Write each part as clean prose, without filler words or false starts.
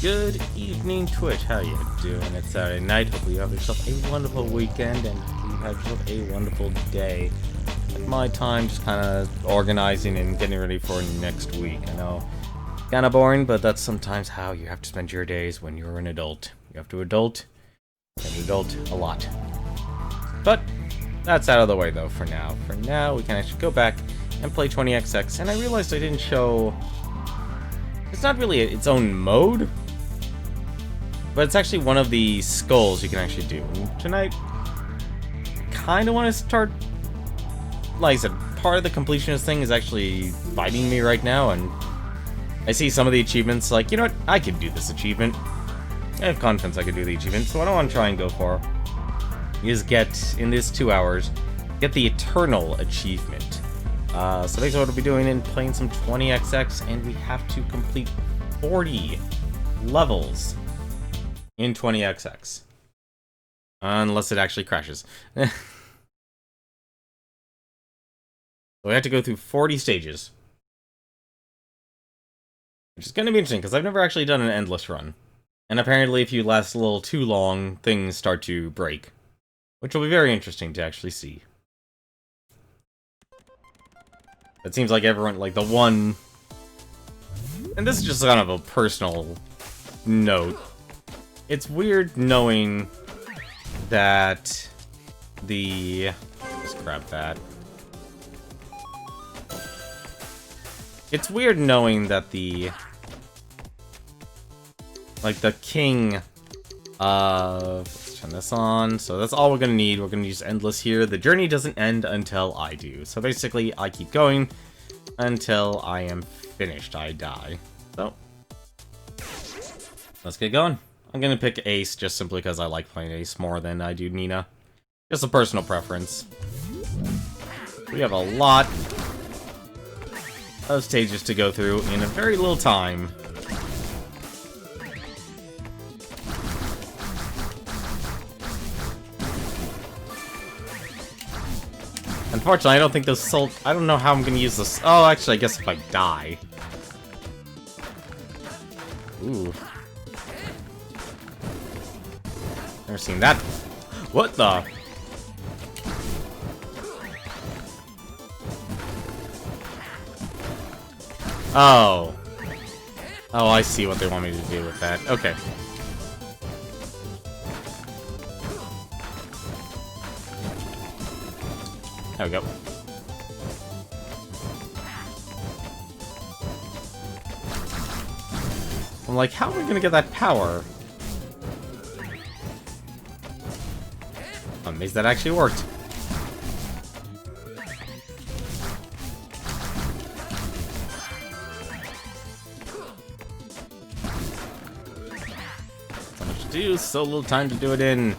Good evening, Twitch. How you doing? It's Saturday night. Hopefully you have yourself a wonderful weekend and you have yourself a wonderful day. At my time, just kind of organizing and getting ready for next week. I know, kind of boring, but that's sometimes how you have to spend your days when you're an adult. You have to adult a lot. But that's out of the way though for now. For now, we can actually go back and play 20XX, and I realized I didn't show... It's not really its own mode, but it's actually one of the skulls you can actually do. And tonight, kind of want to start... Like I said, part of the completionist thing is actually biting me right now, and I see some of the achievements, like, you know what, I can do this achievement. I have confidence I can do the achievement, so what I want to try and go for is get, in this 2 hours, get the Eternal achievement. So basically what we'll be doing is playing some 20XX, and we have to complete 40 levels in 20XX. Unless it actually crashes. So we have to go through 40 stages. Which is going to be interesting, because I've never actually done an endless run. And apparently if you last a little too long, things start to break. Which will be very interesting to actually see. It seems like everyone, like the one... And this is just kind of a personal note. It's weird knowing that the... Just grab that. It's weird knowing that the... Like the king of... Let's turn this on. So that's all we're gonna need. We're gonna use endless here. The journey doesn't end until I do. So basically, I keep going until I am finished. I die. So let's get going. I'm gonna pick Ace just simply because I like playing Ace more than I do Nina. Just a personal preference. We have a lot of stages to go through in a very little time. Unfortunately, I don't think those I don't know how I'm gonna use this. Oh, actually, I guess if I die. Ooh. Never seen that. What the? Oh. Oh, I see what they want me to do with that. Okay. There we go. I'm like, how are we gonna get that power? I'm amazed that actually worked. So much to do, so little time to do it in.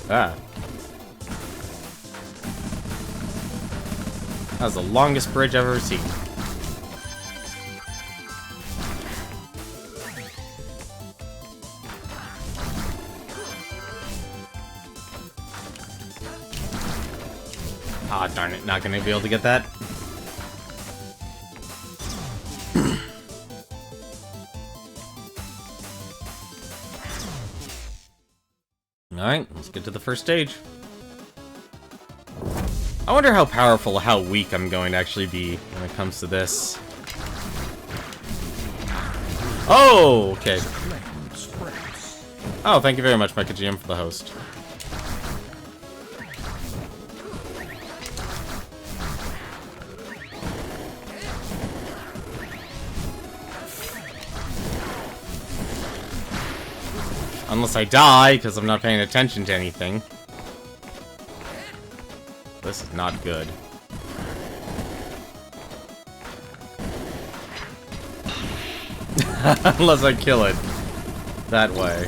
Ah. That was the longest bridge I've ever seen. Ah, darn it, not gonna be able to get that. Alright, let's get to the first stage. I wonder how powerful, how weak I'm going to actually be when it comes to this. Oh, okay. Oh, thank you very much, Micah GM, for the host. Unless I die, because I'm not paying attention to anything. This is not good. Unless I kill it that way.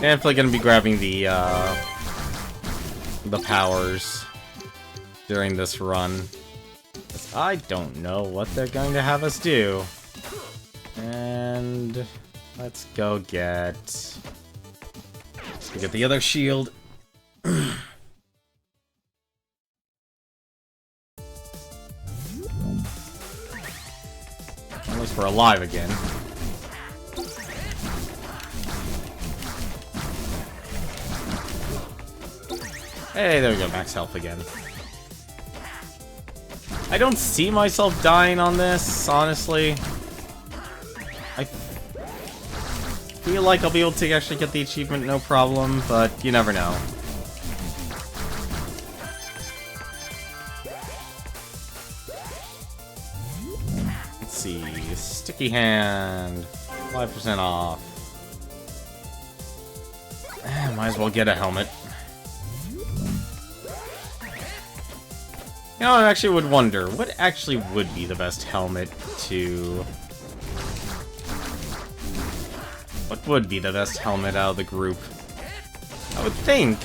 Definitely gonna be grabbing the powers during this run. I don't know what they're going to have us do. And let's go get the other shield. alive again. Hey, there we go, max health again. I don't see myself dying on this, honestly. I feel like I'll be able to actually get the achievement, no problem, but you never know. Let's see, sticky hand, 5% off. Might as well get a helmet. You know, I actually would wonder, what actually would be the best helmet to... What would be the best helmet out of the group? I would think...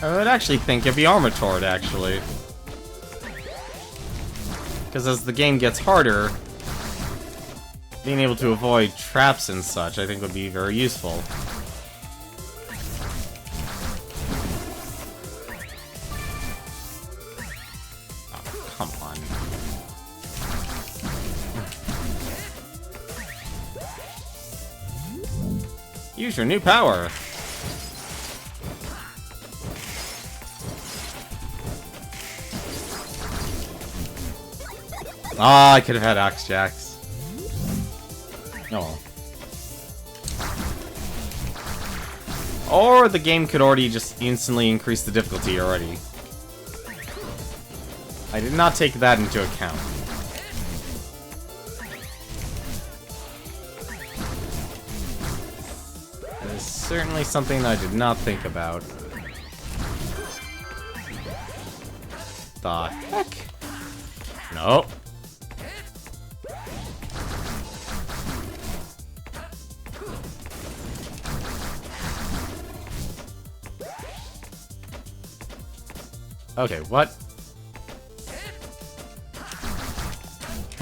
I would actually think it'd be Armatord, actually. Because as the game gets harder, being able to avoid traps and such, I think would be very useful. Use your new power. Ah, I could have had Axe Jacks. Oh. Or the game could already just instantly increase the difficulty already. I did not take that into account. Certainly something I did not think about. The heck? Nope. Okay, what?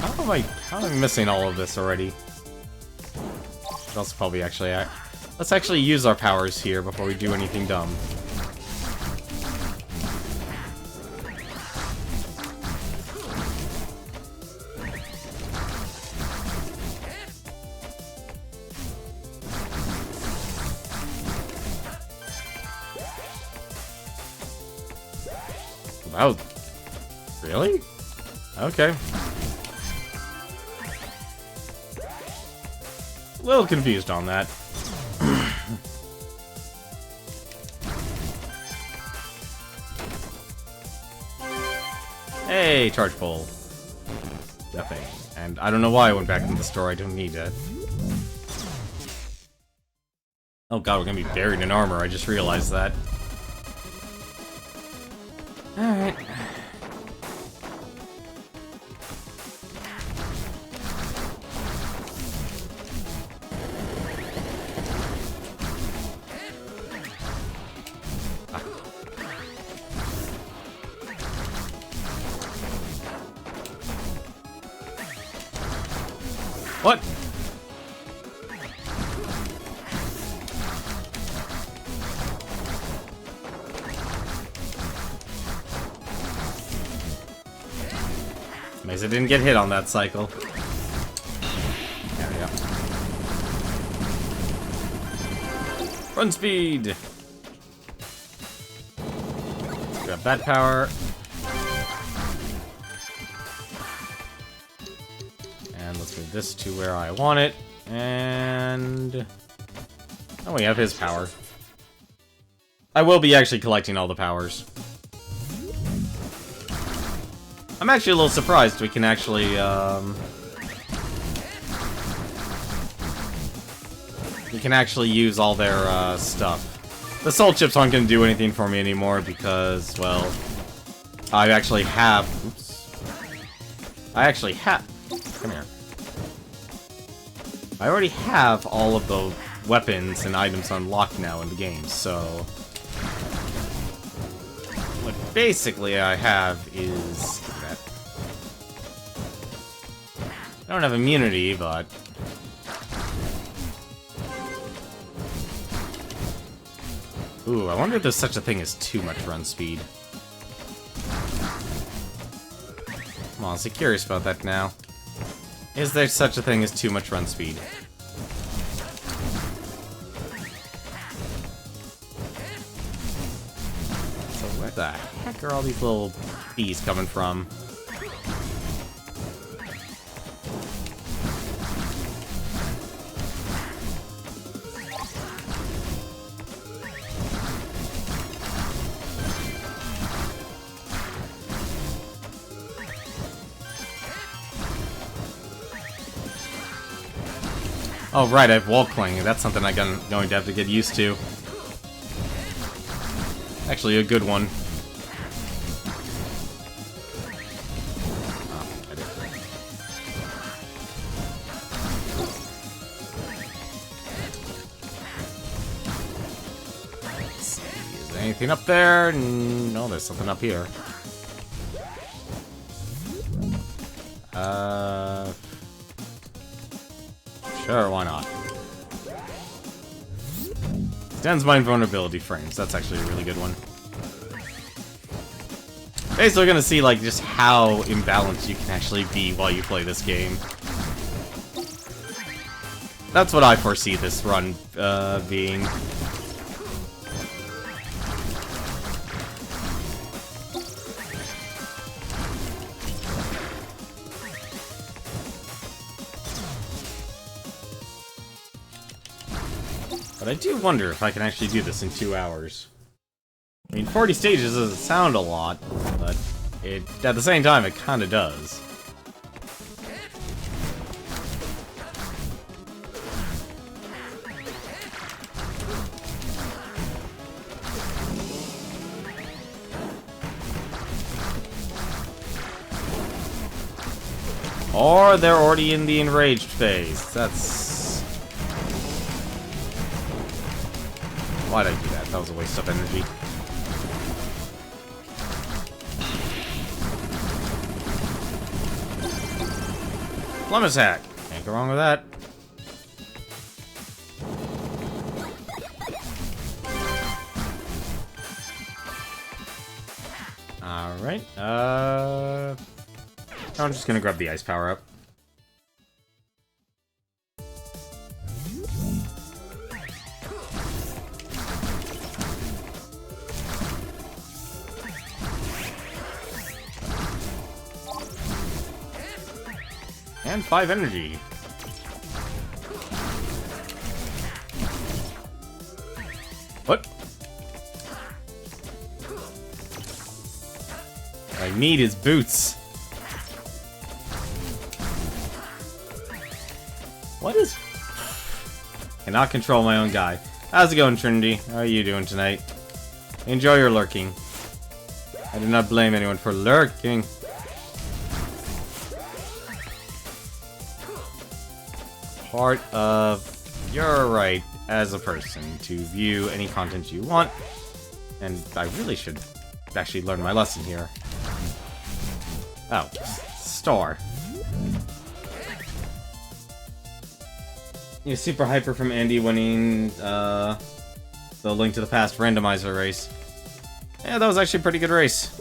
How am I missing all of this already? That's probably actually let's actually use our powers here before we do anything dumb. Wow. Really? Okay. A little confused on that. Hey, charge pull. Nothing. And I don't know why I went back into the store. I don't need it. Oh god, we're gonna be buried in armor. I just realized that. Alright. What? Amazing I didn't get hit on that cycle. There we go. Run speed! Let's grab that power. And let's move this to where I want it. And... oh, we have his power. I will be actually collecting all the powers. I'm actually a little surprised we can actually, we can actually use all their, stuff. The soul chips aren't gonna do anything for me anymore because, well, I actually have... oops. I actually have... come here. I already have all of the weapons and items unlocked now in the game, so... what basically I have is... that. I don't have immunity, but... ooh, I wonder if there's such a thing as too much run speed. I'm honestly curious about that now. Is there such a thing as too much run speed? So where the heck are all these little bees coming from? Oh, right, I have wall clinging. That's something I'm going to have to get used to. Actually, a good one. Oh, I did. Let's see, is there anything up there? No, there's something up here. Sure, why not? Extends my invulnerability frames. That's actually a really good one. Basically, we're gonna see, like, just how imbalanced you can actually be while you play this game. That's what I foresee this run being. But I do wonder if I can actually do this in 2 hours. I mean, 40 stages doesn't sound a lot, but at the same time, it kinda does. Or they're already in the enraged phase. That's... Why'd I do that? That was a waste of energy. Lemon hack. Can't go wrong with that. Alright, I'm just gonna grab the ice power up. And 5 energy. What? I need his boots. What is... Cannot control my own guy. How's it going, Trinity? How are you doing tonight? Enjoy your lurking. I do not blame anyone for lurking. Part of your right as a person to view any content you want. And I really should actually learn my lesson here. Oh, store. You super hyper from Andy winning the Link to the Past randomizer race. Yeah, that was actually a pretty good race.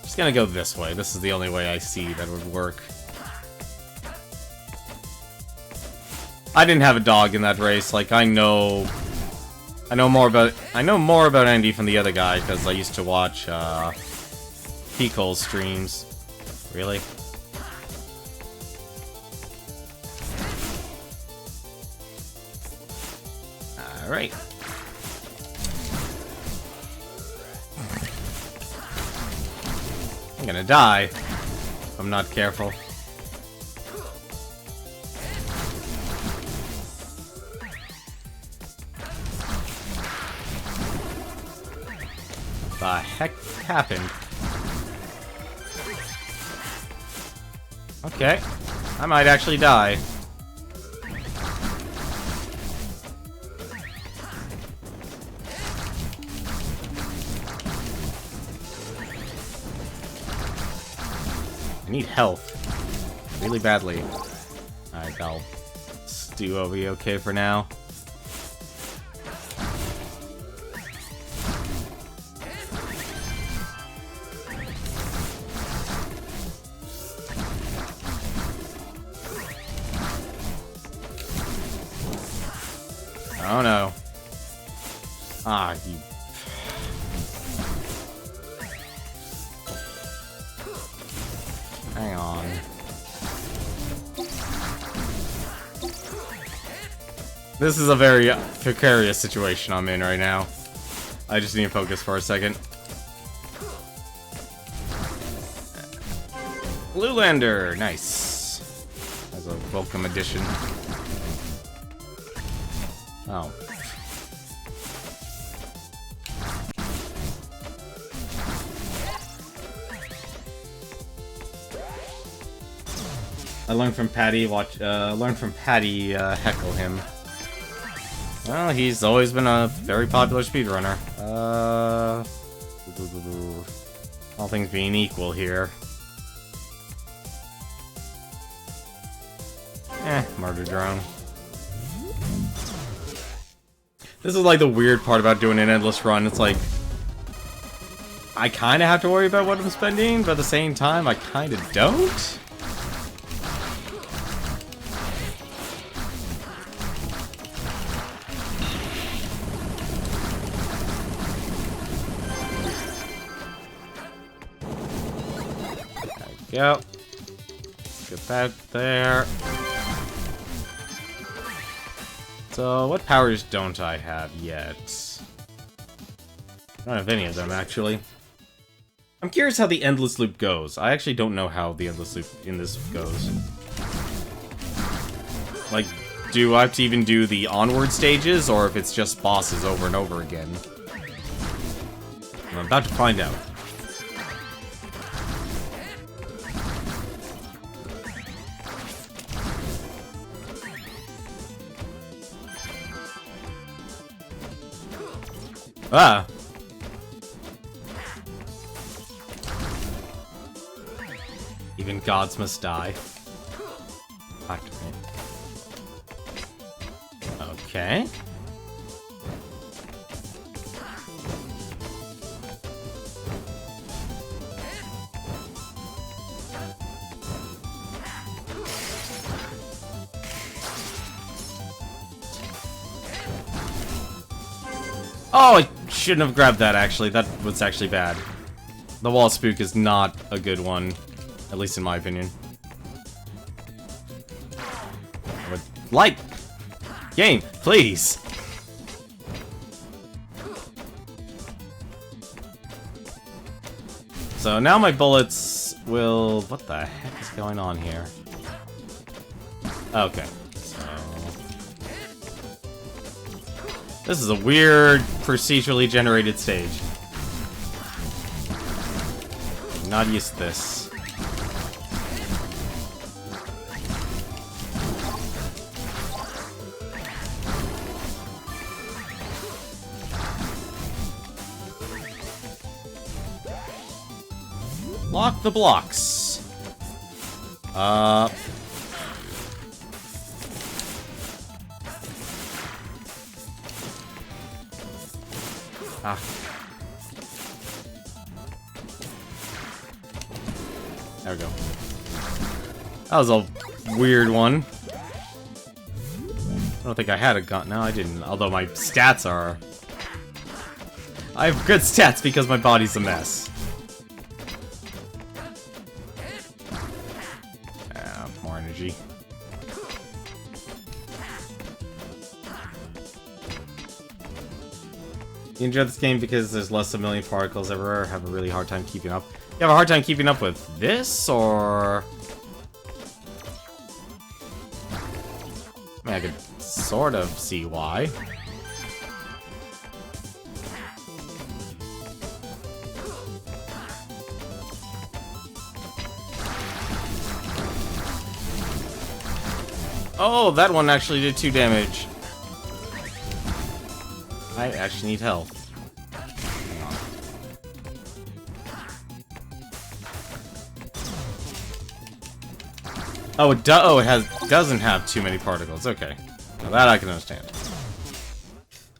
Just gonna go this way. This is the only way I see that would work. I didn't have a dog in that race. Like, I know more about Andy from the other guy because I used to watch Picole's streams. Really? All right. I'm gonna die if I'm not careful. What the heck happened? Okay, I might actually die. I need health. Really badly. Alright, I'll stew will be okay for now. Oh no. Ah, you... Hang on. This is a very precarious situation I'm in right now. I just need to focus for a second. Lulander, nice. As a welcome addition. Oh. I learned from Patty. Heckle him. Well, he's always been a very popular speedrunner. All things being equal here. Murder drone. This is like the weird part about doing an endless run. It's like, I kind of have to worry about what I'm spending, but at the same time, I kind of don't. There we go. Get that there. So, what powers don't I have yet? I don't have any of them, actually. I'm curious how the endless loop goes. I actually don't know how the endless loop in this goes. Like, do I have to even do the onward stages, or if it's just bosses over and over again? I'm about to find out. Ah! Even gods must die. Activate. Okay. Oh, I shouldn't have grabbed that, actually. That was actually bad. The wall spook is not a good one. At least in my opinion. I would like... Game, please! So now my bullets will... What the heck is going on here? Okay. This is a weird, procedurally generated stage. I'm not used to this. Lock the blocks. Ah. There we go. That was a weird one. I don't think I had a gun. No, I didn't. Although my stats are... I have good stats because my body's a mess. More energy. You enjoy this game because there's less than a million particles everywhere. Have a really hard time keeping up. You have a hard time keeping up with this, or... I mean, I could sort of see why. Oh, that one actually did 2 damage. I actually need health. Hang on. Oh, it doesn't have too many particles. Okay, now that I can understand.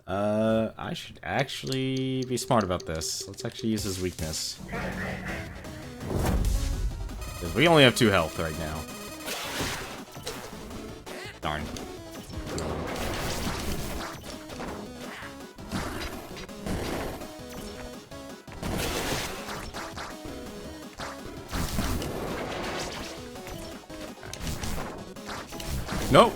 I should actually be smart about this. Let's actually use his weakness. Because we only have 2 health right now. Darn. Nope.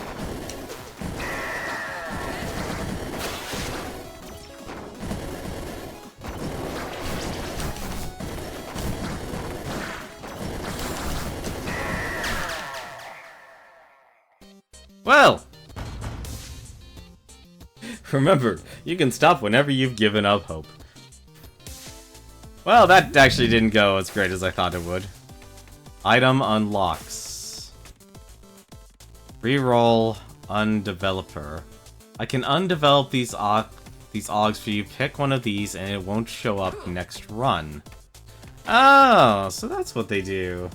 Well, remember, you can stop whenever you've given up hope. Well, that actually didn't go as great as I thought it would. Item unlocks. Reroll undeveloper. I can undevelop these augs for you. Pick one of these and it won't show up next run. Oh, so that's what they do.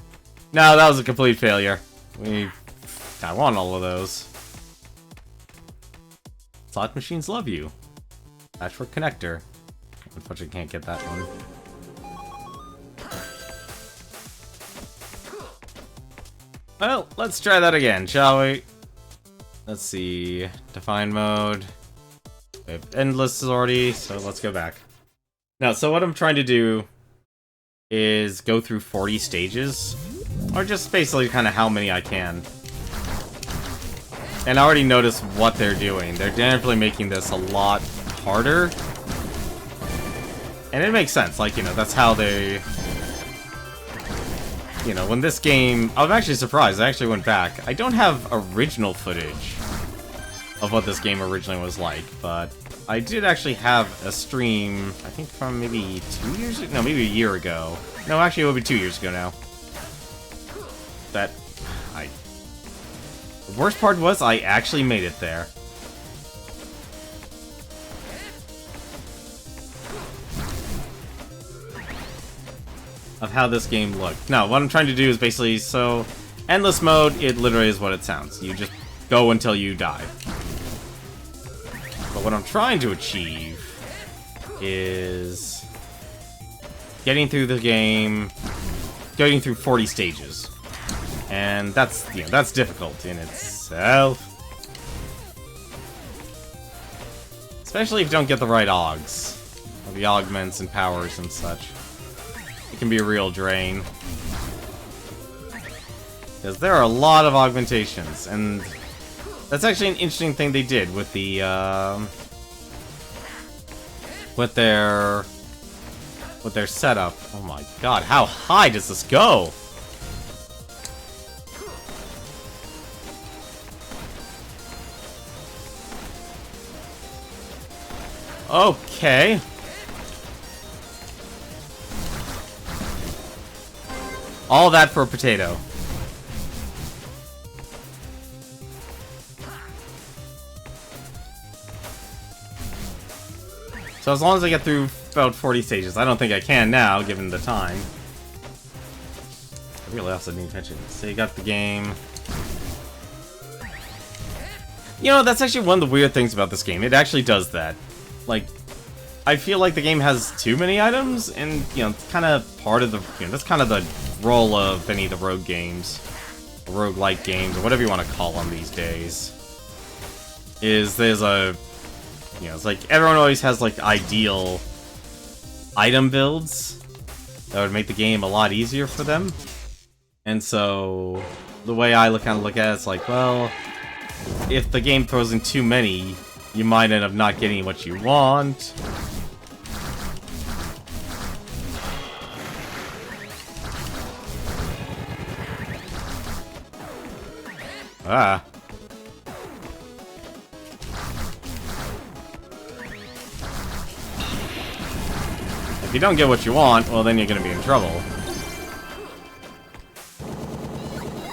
No, that was a complete failure. I want all of those. Slot machines love you. Match for connector. Unfortunately, can't get that one. Well, let's try that again, shall we? Let's see. Define mode. We have endless already, so let's go back. Now, so what I'm trying to do is go through 40 stages, or just basically kind of how many I can. And I already noticed what they're doing. They're definitely making this a lot harder. And it makes sense, like, you know, that's how they... You know, when this game... I'm actually surprised, I actually went back. I don't have original footage of what this game originally was like, but I did actually have a stream, I think from maybe 2 years ago? No, maybe a year ago. No, actually it would be 2 years ago now. That... The worst part was I actually made it there. Of how this game looked. No, what I'm trying to do is basically, so... Endless mode, it literally is what it sounds. You just go until you die. But what I'm trying to achieve is... getting through the game... Getting through 40 stages. And that's, you know, that's difficult in itself. Especially if you don't get the right augs. Or the augments and powers and such. It can be a real drain. Because there are a lot of augmentations, and that's actually an interesting thing they did with the, with their setup. Oh my god, how high does this go? Okay. All that for a potato. So as long as I get through about 40 stages, I don't think I can now, given the time. I really also need attention. So you got the game. You know, that's actually one of the weird things about this game. It actually does that. Like, I feel like the game has too many items, and, you know, it's kind of part of the, you know, that's kind of the role of any of the rogue games, or roguelike games, or whatever you want to call them these days, is there's a, you know, it's like, everyone always has, like, ideal item builds that would make the game a lot easier for them, and so, the way I kind of look at it, it's like, well, if the game throws in too many, you might end up not getting what you want. Ah. If you don't get what you want, well then you're gonna be in trouble.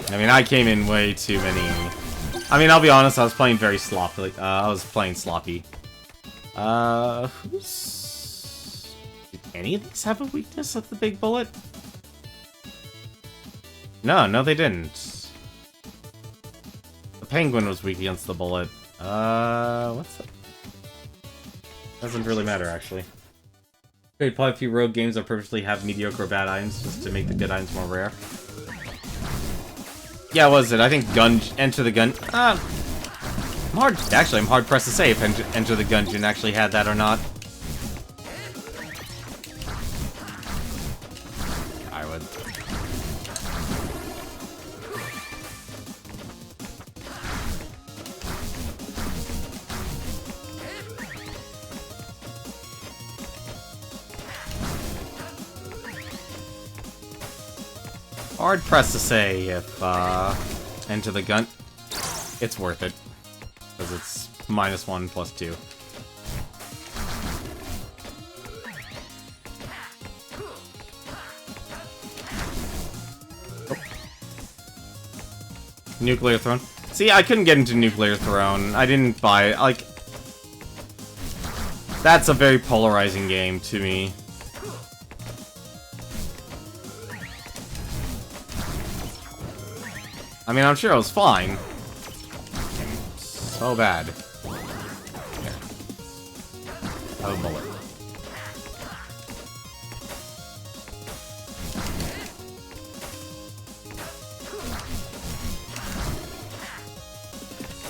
I mean, I came in way too many... I mean, I'll be honest, I was playing very sloppily. I was playing sloppy. Who's... Did any of these have a weakness at the big bullet? No, they didn't. The penguin was weak against the bullet. What's that? Doesn't really matter, actually. Great, probably a few rogue games that purposely have mediocre bad items just to make the good items more rare. Yeah, what was it? I think Enter the Gun... I'm hard pressed to say if Enter the Gungeon actually had that or not. I would... Hard pressed to say if Enter the Gun. It's worth it. Because it's -1 plus 2. Oh. Nuclear Throne. See, I couldn't get into Nuclear Throne. I didn't buy it. Like, that's a very polarizing game to me. I mean, I'm sure it was fine. So bad. Here. Have a bullet.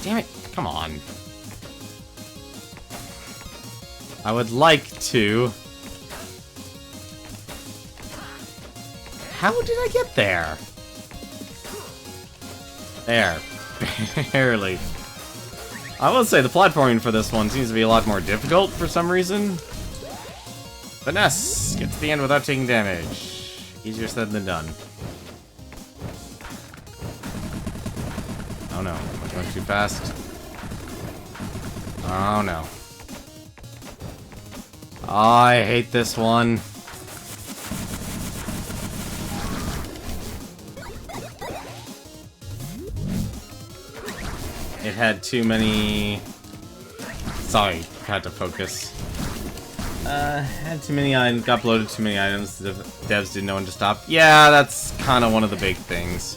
Damn it. Come on. I would like to. How did I get there? There. Barely. I will say the platforming for this one seems to be a lot more difficult for some reason. Finesse! Get to the end without taking damage. Easier said than done. Oh no. Am I going too fast? Oh no. Oh, I hate this one. It had too many... Sorry, had to focus. Had too many items, got bloated too many items, the devs didn't know when to stop. Yeah, that's kind of one of the big things.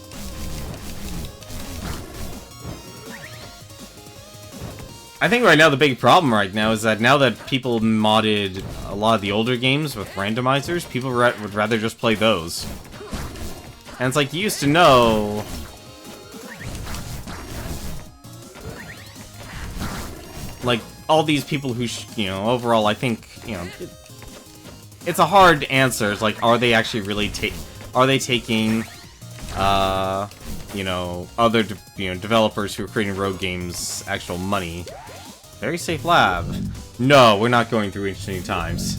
I think right now the big problem right now is that now that people modded a lot of the older games with randomizers, people would rather just play those. And it's like, you used to know... Like, all these people who, you know, overall, I think, you know, it's a hard answer. It's like, are they actually really are they taking, you know, other, developers who are creating rogue games actual money? Very safe lab. No, we're not going through interesting times.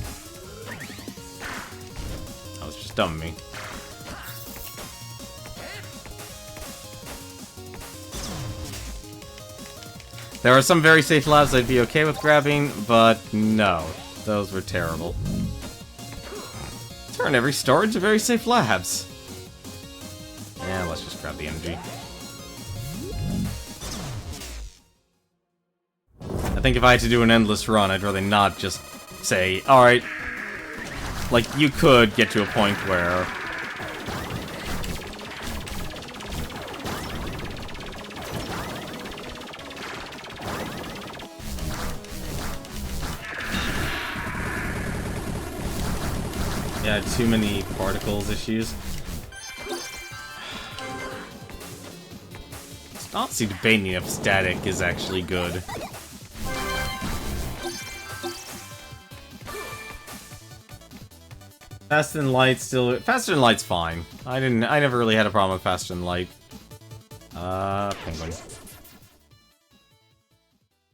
That was just dumb of me. There are some very safe labs I'd be okay with grabbing, but no. Those were terrible. Turn every store into very safe labs. Yeah, let's just grab the energy. I think if I had to do an endless run, I'd rather not just say, alright. Like, you could get to a point where... Yeah, too many particles issues. It's honestly debating if static is actually good. Faster than light still... Faster than light's fine. I never really had a problem with faster than light. Penguin.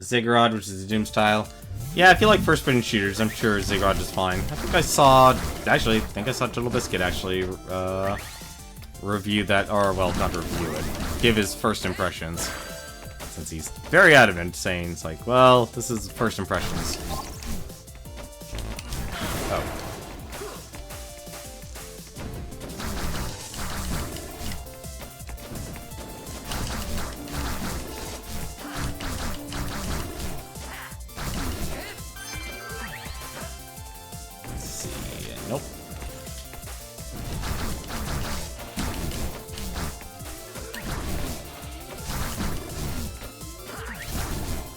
Ziggurat, which is a Doom style. Yeah, if you like first-person shooters, I'm sure Ziggurat is fine. I think I saw... Actually, I think I saw Total Biscuit actually review that, or, well, not review it. Give his first impressions. Since he's very adamant, saying, it's like, well, this is first impressions. Oh. Nope.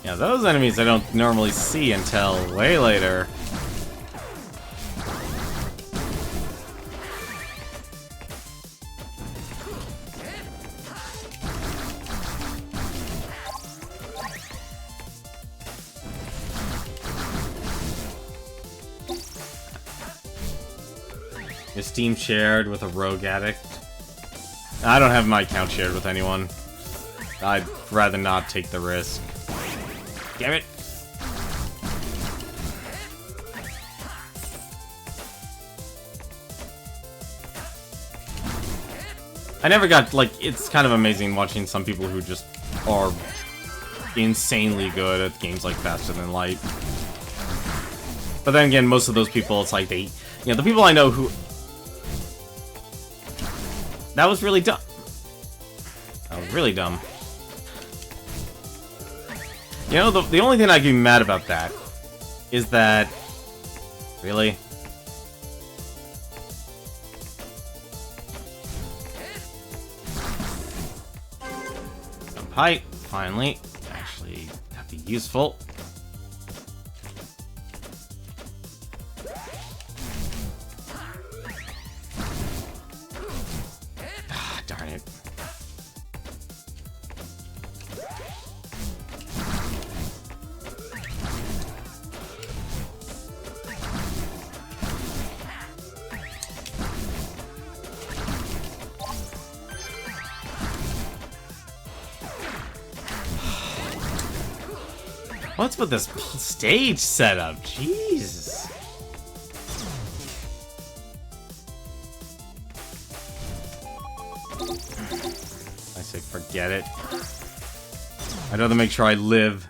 Yeah, those enemies I don't normally see until way later. Your Steam shared with a rogue addict. I don't have my account shared with anyone. I'd rather not take the risk. Damn it! I never got, like, it's kind of amazing watching some people who just are insanely good at games like Faster Than Light. But then again, most of those people, it's like they, you know, the people I know who... That was really dumb. That was really dumb. You know, the only thing I can be mad about that is that... Really? Some height, finally. Actually, that'd be useful. Ah, darn it. What's with this stage setup? Jeez. I say forget it. I'd rather make sure I live.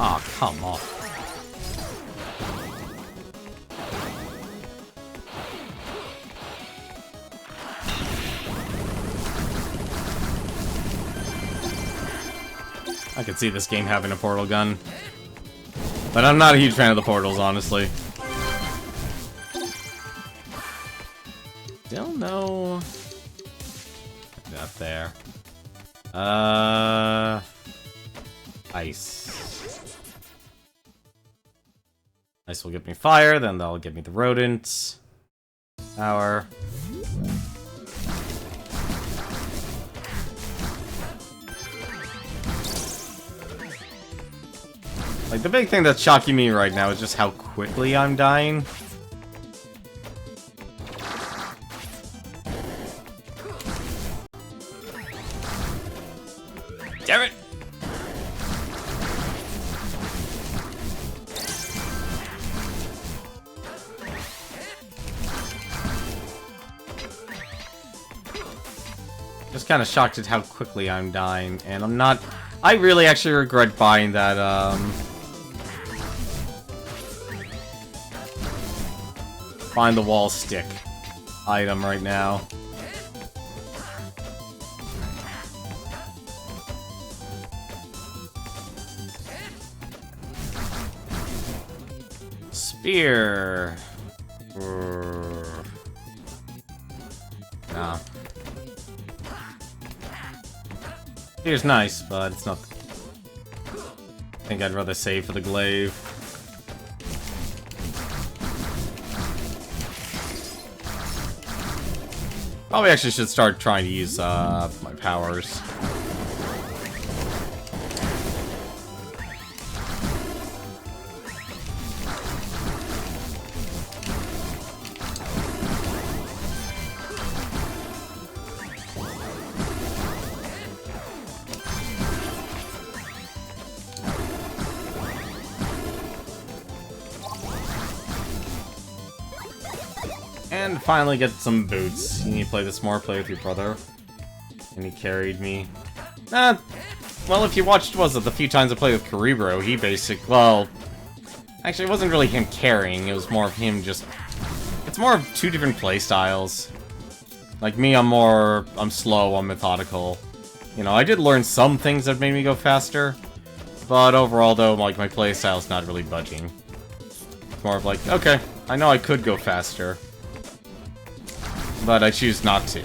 Aw, oh, come on. I could see this game having a portal gun. But I'm not a huge fan of the portals, honestly. Still no... Up there. Ice. Ice will give me fire, then that'll give me the rodents. Power. Like, the big thing that's shocking me right now is just how quickly I'm dying. Damn it! Just kind of shocked at how quickly I'm dying, and I'm not... I really actually regret buying that, Find the wall stick item right now. Spear. Nah. Spear's nice, but it's not... I think I'd rather save for the glaive. Probably actually should start trying to use my powers. And finally get some boots. You need to play this more, play with your brother. And he carried me. Well, if you watched, was it the few times I played with Cerebro, he well... Actually, it wasn't really him carrying, it was more of him just... It's more of two different play styles. Like me, I'm slow, I'm methodical. You know, I did learn some things that made me go faster. But overall, though, like, my play style's not really budging. It's more of like, okay, I know I could go faster. But I choose not to.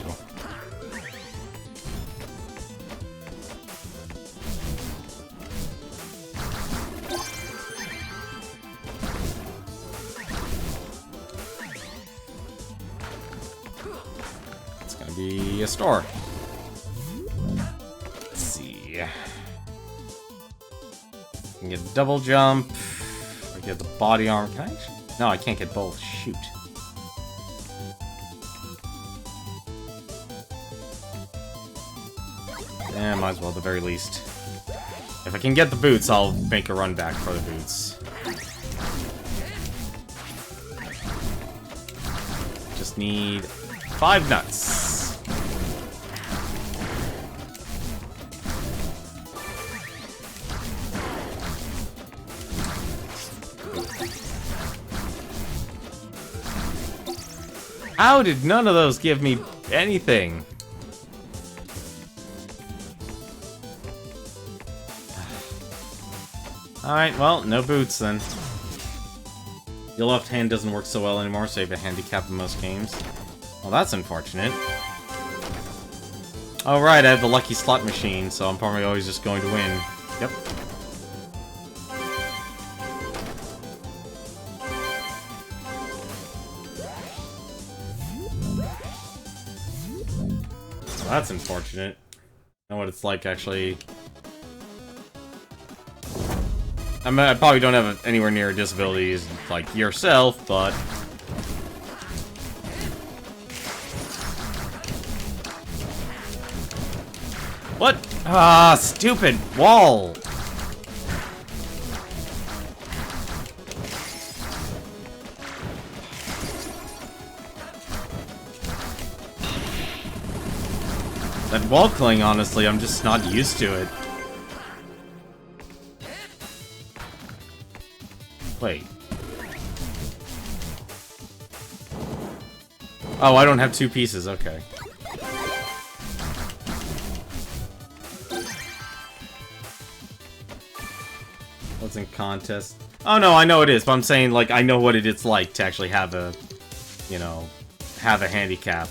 It's gonna be a store. Let's see. I can get double jump. I get the body armor. Can I actually? No, I can't get both. Shoot. Eh, might as well at the very least. If I can get the boots, I'll make a run back for the boots. Just need 5 nuts. How did none of those give me anything? Alright, well, no boots then. Your left hand doesn't work so well anymore, so you have a handicap in most games. Well, that's unfortunate. Oh, right, I have the lucky slot machine, so I'm probably always just going to win. Yep. Well, that's unfortunate. I know what it's like, actually. I probably don't have anywhere near disabilities like yourself, but... What? Ah, stupid wall! That wall killing, honestly, I'm just not used to it. Wait. Oh, I don't have 2 pieces, okay. What's in contest? Oh no, I know it is, but I'm saying, like, I know what it's like to actually have a, you know, have a handicap.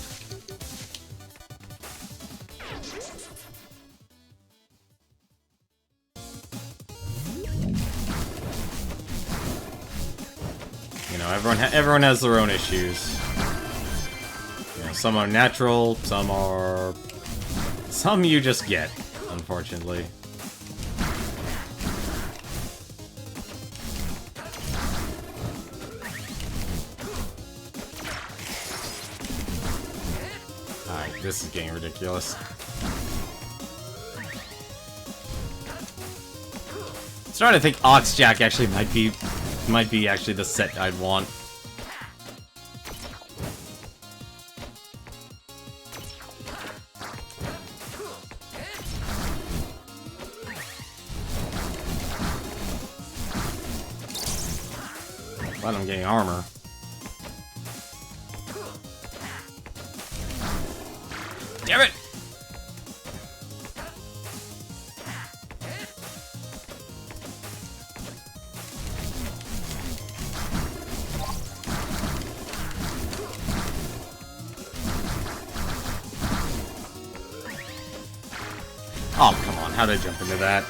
You know, everyone has their own issues. You know, some are natural, some you just get, unfortunately. Alright, this is getting ridiculous. I'm starting to think Oxjack actually might be actually the set I'd want. Glad I'm getting armor. Damn it! Oh, come on. How did I jump into that?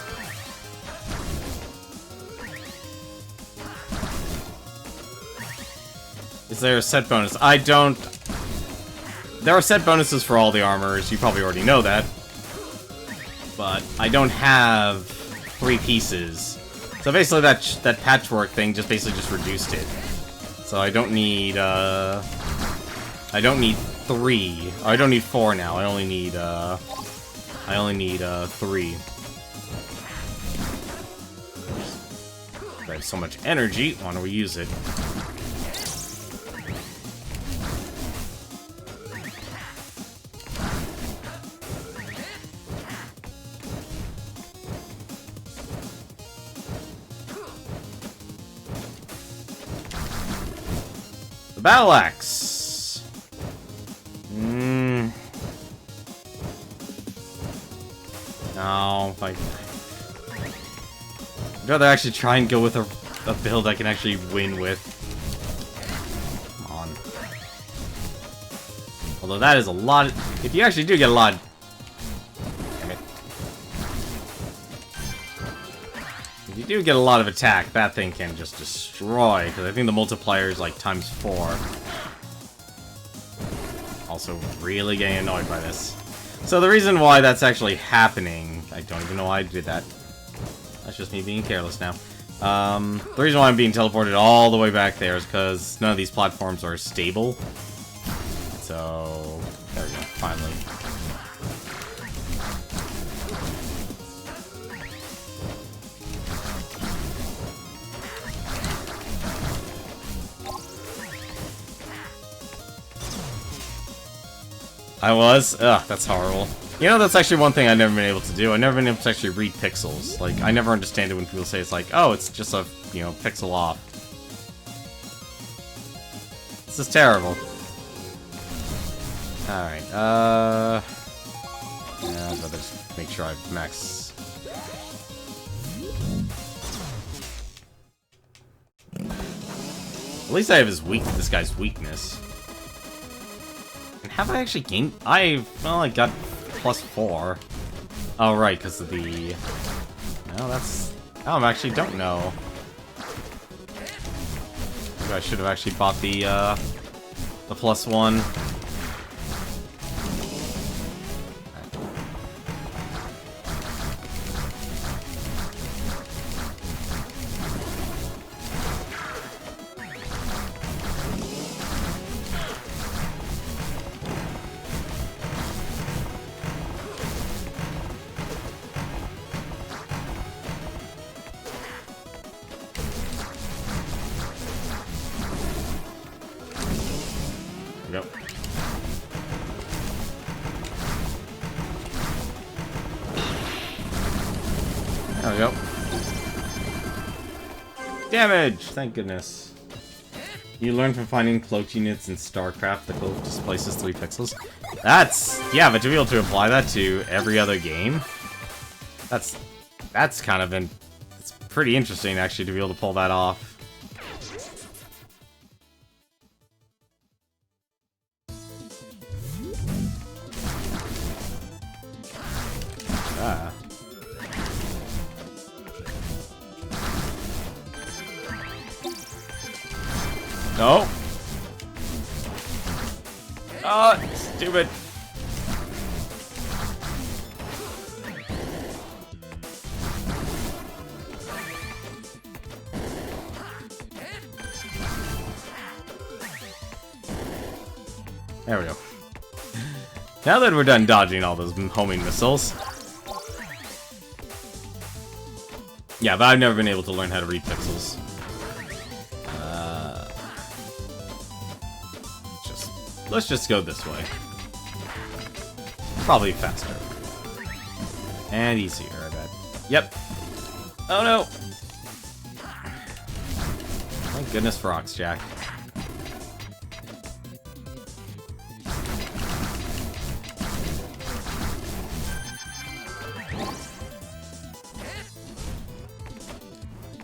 Is there a set bonus? I don't... There are set bonuses for all the armors. You probably already know that. But I don't have 3 pieces. So basically that patchwork thing just basically just reduced it. So I don't need, I don't need 3. Oh, I don't need 4 now. I only need 3. I have so much energy. Why don't we use it? The battle axe. No, I'd rather actually try and go with a build I can actually win with. Come on. Although that is a lot. If you actually do get a lot. Damn it. If you do get a lot of attack, that thing can just destroy. Because I think the multiplier is like ×4. Also, really getting annoyed by this. So the reason why that's actually happening, I don't even know why I did that. That's just me being careless now. The reason why I'm being teleported all the way back there is because none of these platforms are stable. So, there we go, finally. I was? Ugh, that's horrible. You know, that's actually one thing I've never been able to do. I've never been able to actually read pixels. Like, I never understand it when people say it's like, oh, it's just a, you know, pixel off. This is terrible. Alright, yeah, I'd rather just make sure I max. At least I have this guy's weakness. And have I actually gained? Well, I got +4. Oh, right, because of the... No, that's... Oh, I actually don't know. Maybe I should have actually bought the +1. There we go. Damage! Thank goodness. You learn from finding cloaked units in StarCraft. The cloak displaces 3 pixels. That's... Yeah, but to be able to apply that to every other game... That's kind of it's pretty interesting, actually, to be able to pull that off. Ah. No. Oh, stupid. There we go. Now that we're done dodging all those homing missiles. Yeah, but I've never been able to learn how to read pixels. Let's just go this way. Probably faster. And easier, I bet. Yep. Oh no! Thank goodness for Oxjack.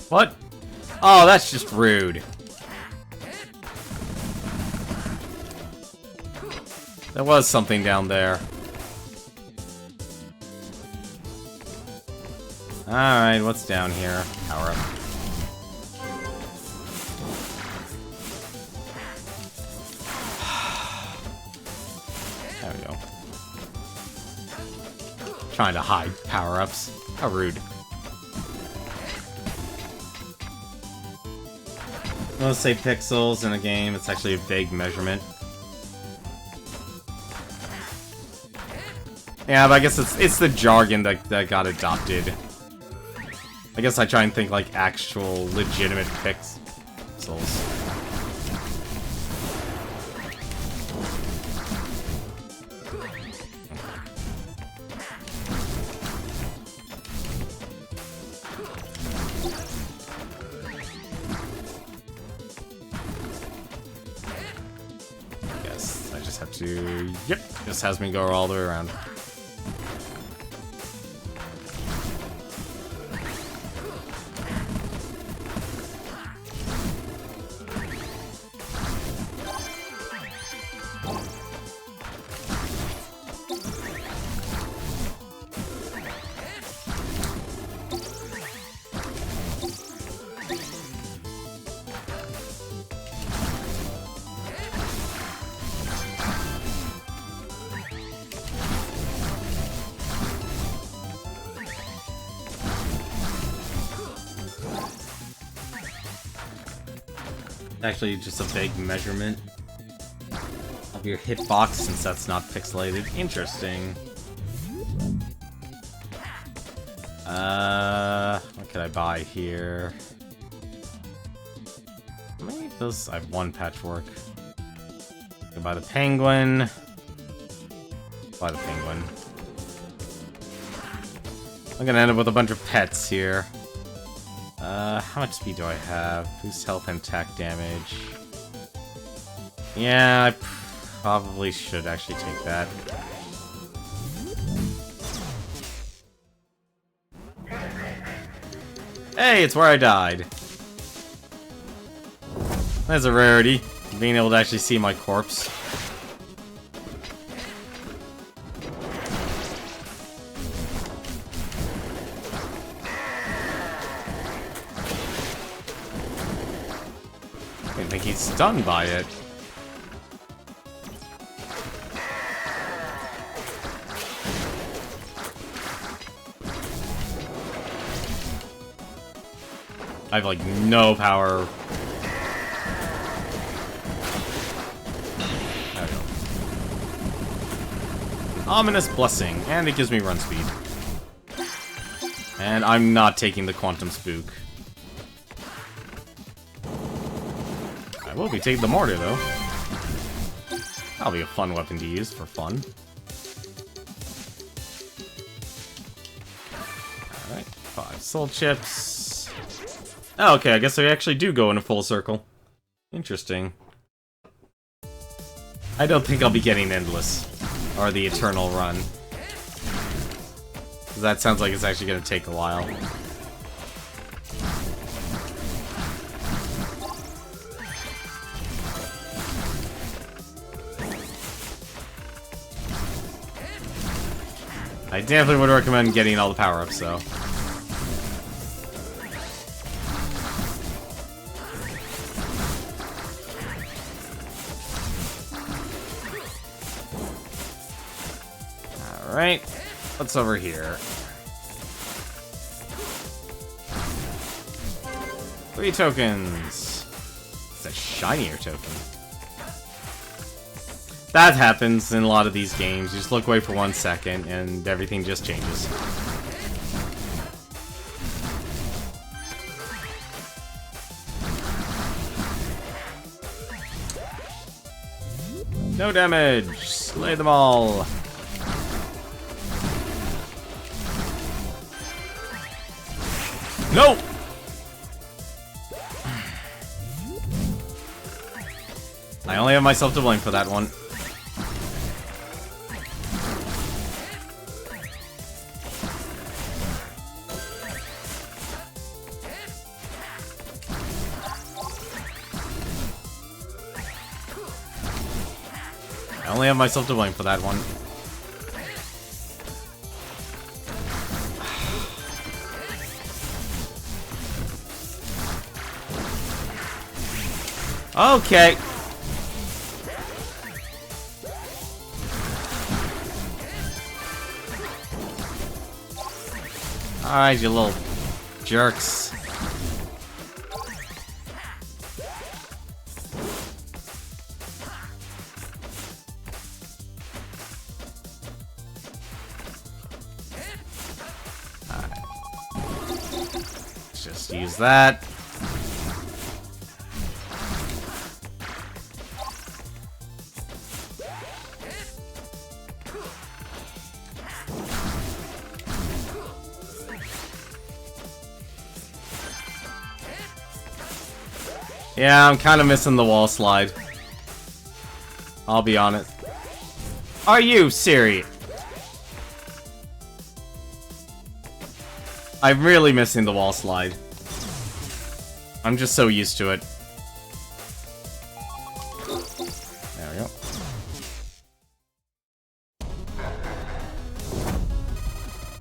What? Oh, that's just rude. There was something down there. Alright, what's down here? Power up. There we go. Trying to hide power-ups. How rude. Let's say pixels in a game, it's actually a vague measurement. Yeah, but I guess it's the jargon that got adopted. I guess I try and think like actual legitimate pixels. Guess I just have to... Yep, just has me go all the way around. Actually, just a vague measurement of your hitbox, since that's not pixelated. Interesting. What could I buy here? How many of those? I have 1 patchwork. I can buy the penguin. by the penguin. I'm gonna end up with a bunch of pets here. How much speed do I have? Boost health and attack damage. Yeah, I probably should actually take that. Hey, it's where I died. That's a rarity, being able to actually see my corpse. I didn't think he's stunned by it. I have, like, no power. There we go. Ominous Blessing, and it gives me run speed. And I'm not taking the Quantum Spook. I will be taking the Mortar, though. That'll be a fun weapon to use for fun. Alright, 5 soul chips. Oh, okay, I guess they actually do go in a full circle. Interesting. I don't think I'll be getting Endless, or the Eternal Run. That sounds like it's actually gonna take a while. I definitely would recommend getting all the power-ups, though. Alright, what's over here? 3 tokens. It's a shinier token. That happens in a lot of these games. You just look away for 1 second and everything just changes. No damage! Slay them all! No! I only have myself to blame for that one. I only have myself to blame for that one. Okay. Alright, you little jerks. Alright. Let's just use that. Yeah, I'm kind of missing the wall slide. I'll be honest. Are you serious? I'm really missing the wall slide. I'm just so used to it. There we go.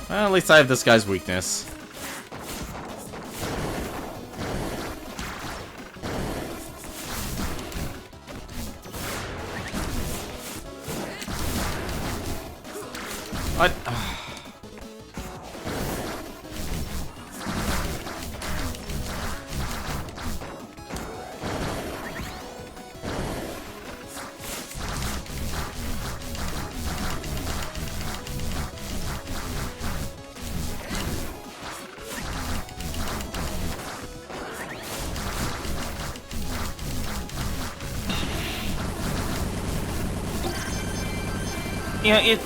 Well, at least I have this guy's weakness. What? Yeah,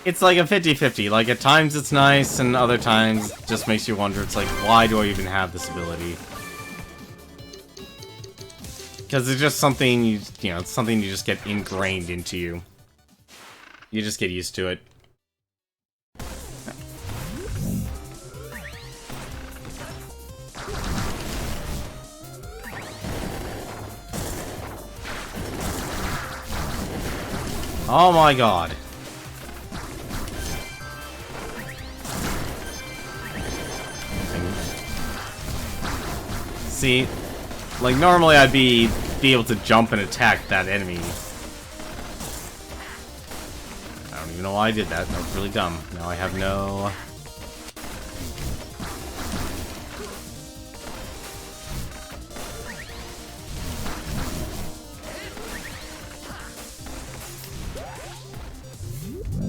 it's like a 50-50. Like, at times it's nice, and other times it just makes you wonder, it's like, why do I even have this ability? Because it's just something, you know, it's something you just get ingrained into you. You just get used to it. Oh my god. See, like normally I'd be able to jump and attack that enemy. I don't even know why I did that. That was really dumb. Now I have no...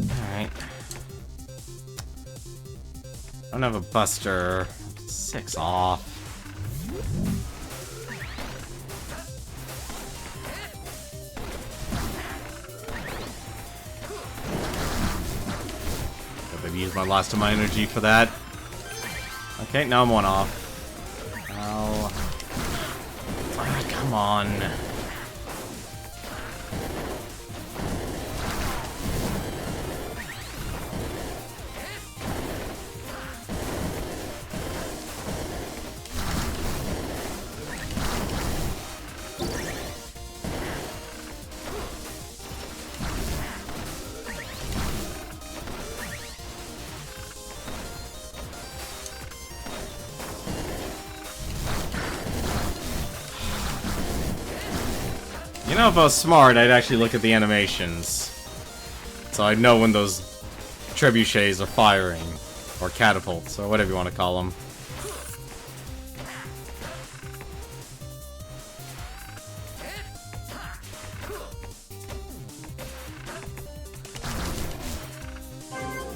Alright. I don't have a buster. 6 off. Use my last of my energy for that. Okay, now I'm 1 off. Ow. Ah, come on. You know, if I was smart, I'd actually look at the animations. So I'd know when those trebuchets are firing. Or catapults, or whatever you want to call them.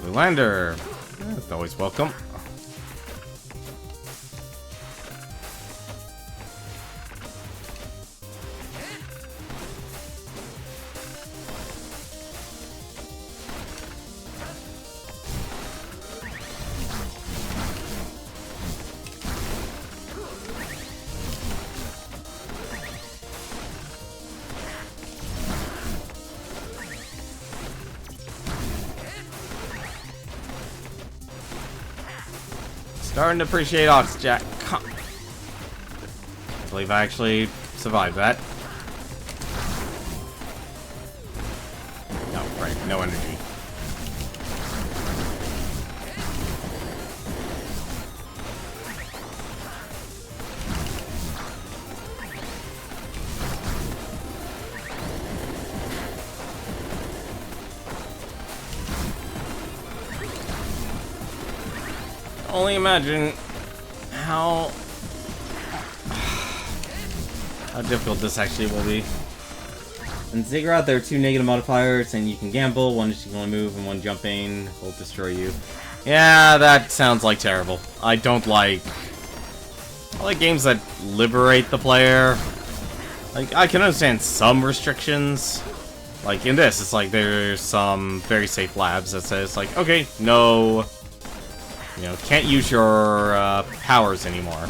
Blue Lander. That's always welcome. Starting to appreciate Oxjack. I believe I actually survived that. No, right, no energy. Only imagine how difficult this actually will be. In Ziggurat, there are 2 negative modifiers, and you can gamble. One is you can only move, and one jumping will destroy you. Yeah, that sounds like terrible. I don't like... I like games that liberate the player. Like, I can understand some restrictions. Like, in this, it's like there's some very safe labs that says, like, okay, no... You know, can't use your powers anymore.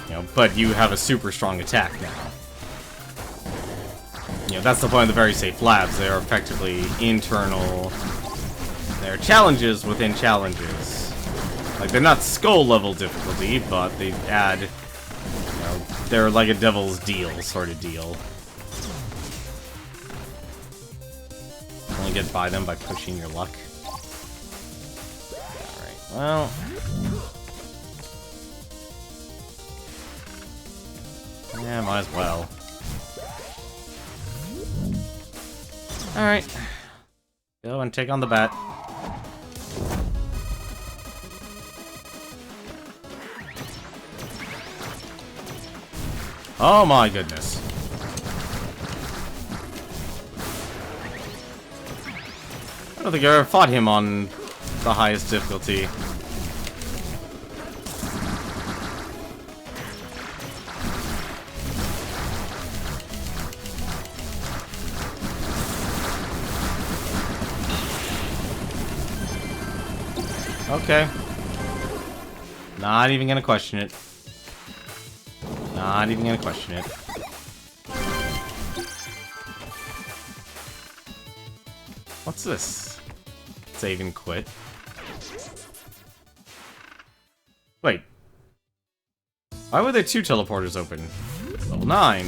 You know, but you have a super strong attack now. You know, that's the point of the very safe labs. They are effectively internal... They're challenges within challenges. Like, they're not skull level difficulty, but they add... You know, they're like a devil's deal sort of deal. Only get by them by pushing your luck. Well... Yeah, might as well. Alright. Go and take on the bat. Oh my goodness. I don't think I ever fought him on the highest difficulty. Okay. Not even gonna question it. Not even gonna question it. What's this? Save and quit. Wait. Why were there 2 teleporters open? Level 9.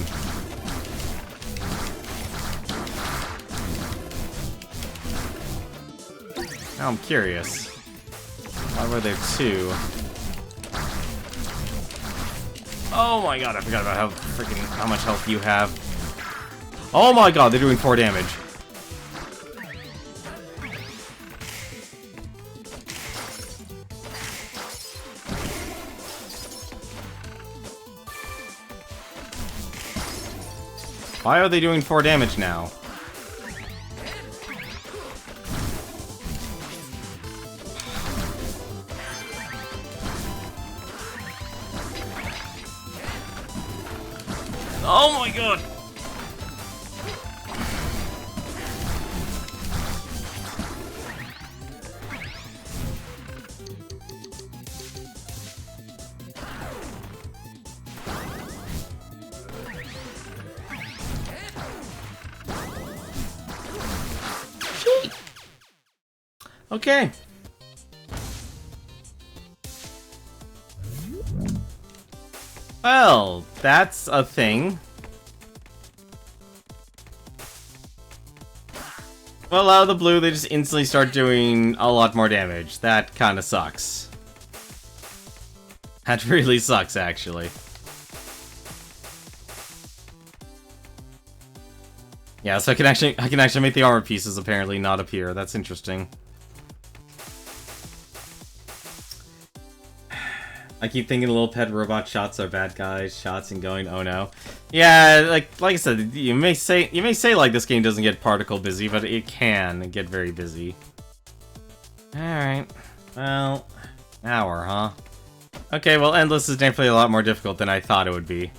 Now I'm curious. Why were there 2? Oh my god, I forgot about how much health you have. Oh my god, they're doing 4 damage. Why are they doing 4 damage now? Oh my god! Okay. Well, that's a thing. Well, out of the blue, they just instantly start doing a lot more damage. That kind of sucks. That really sucks, actually. Yeah, so I can actually make the armor pieces apparently not appear. That's interesting. I keep thinking little pet robot shots are bad guys, shots and going, oh no. Yeah, like I said, you may say like this game doesn't get particle busy, but it can get very busy. Alright. Well, hour, huh? Okay, well Endless is definitely a lot more difficult than I thought it would be.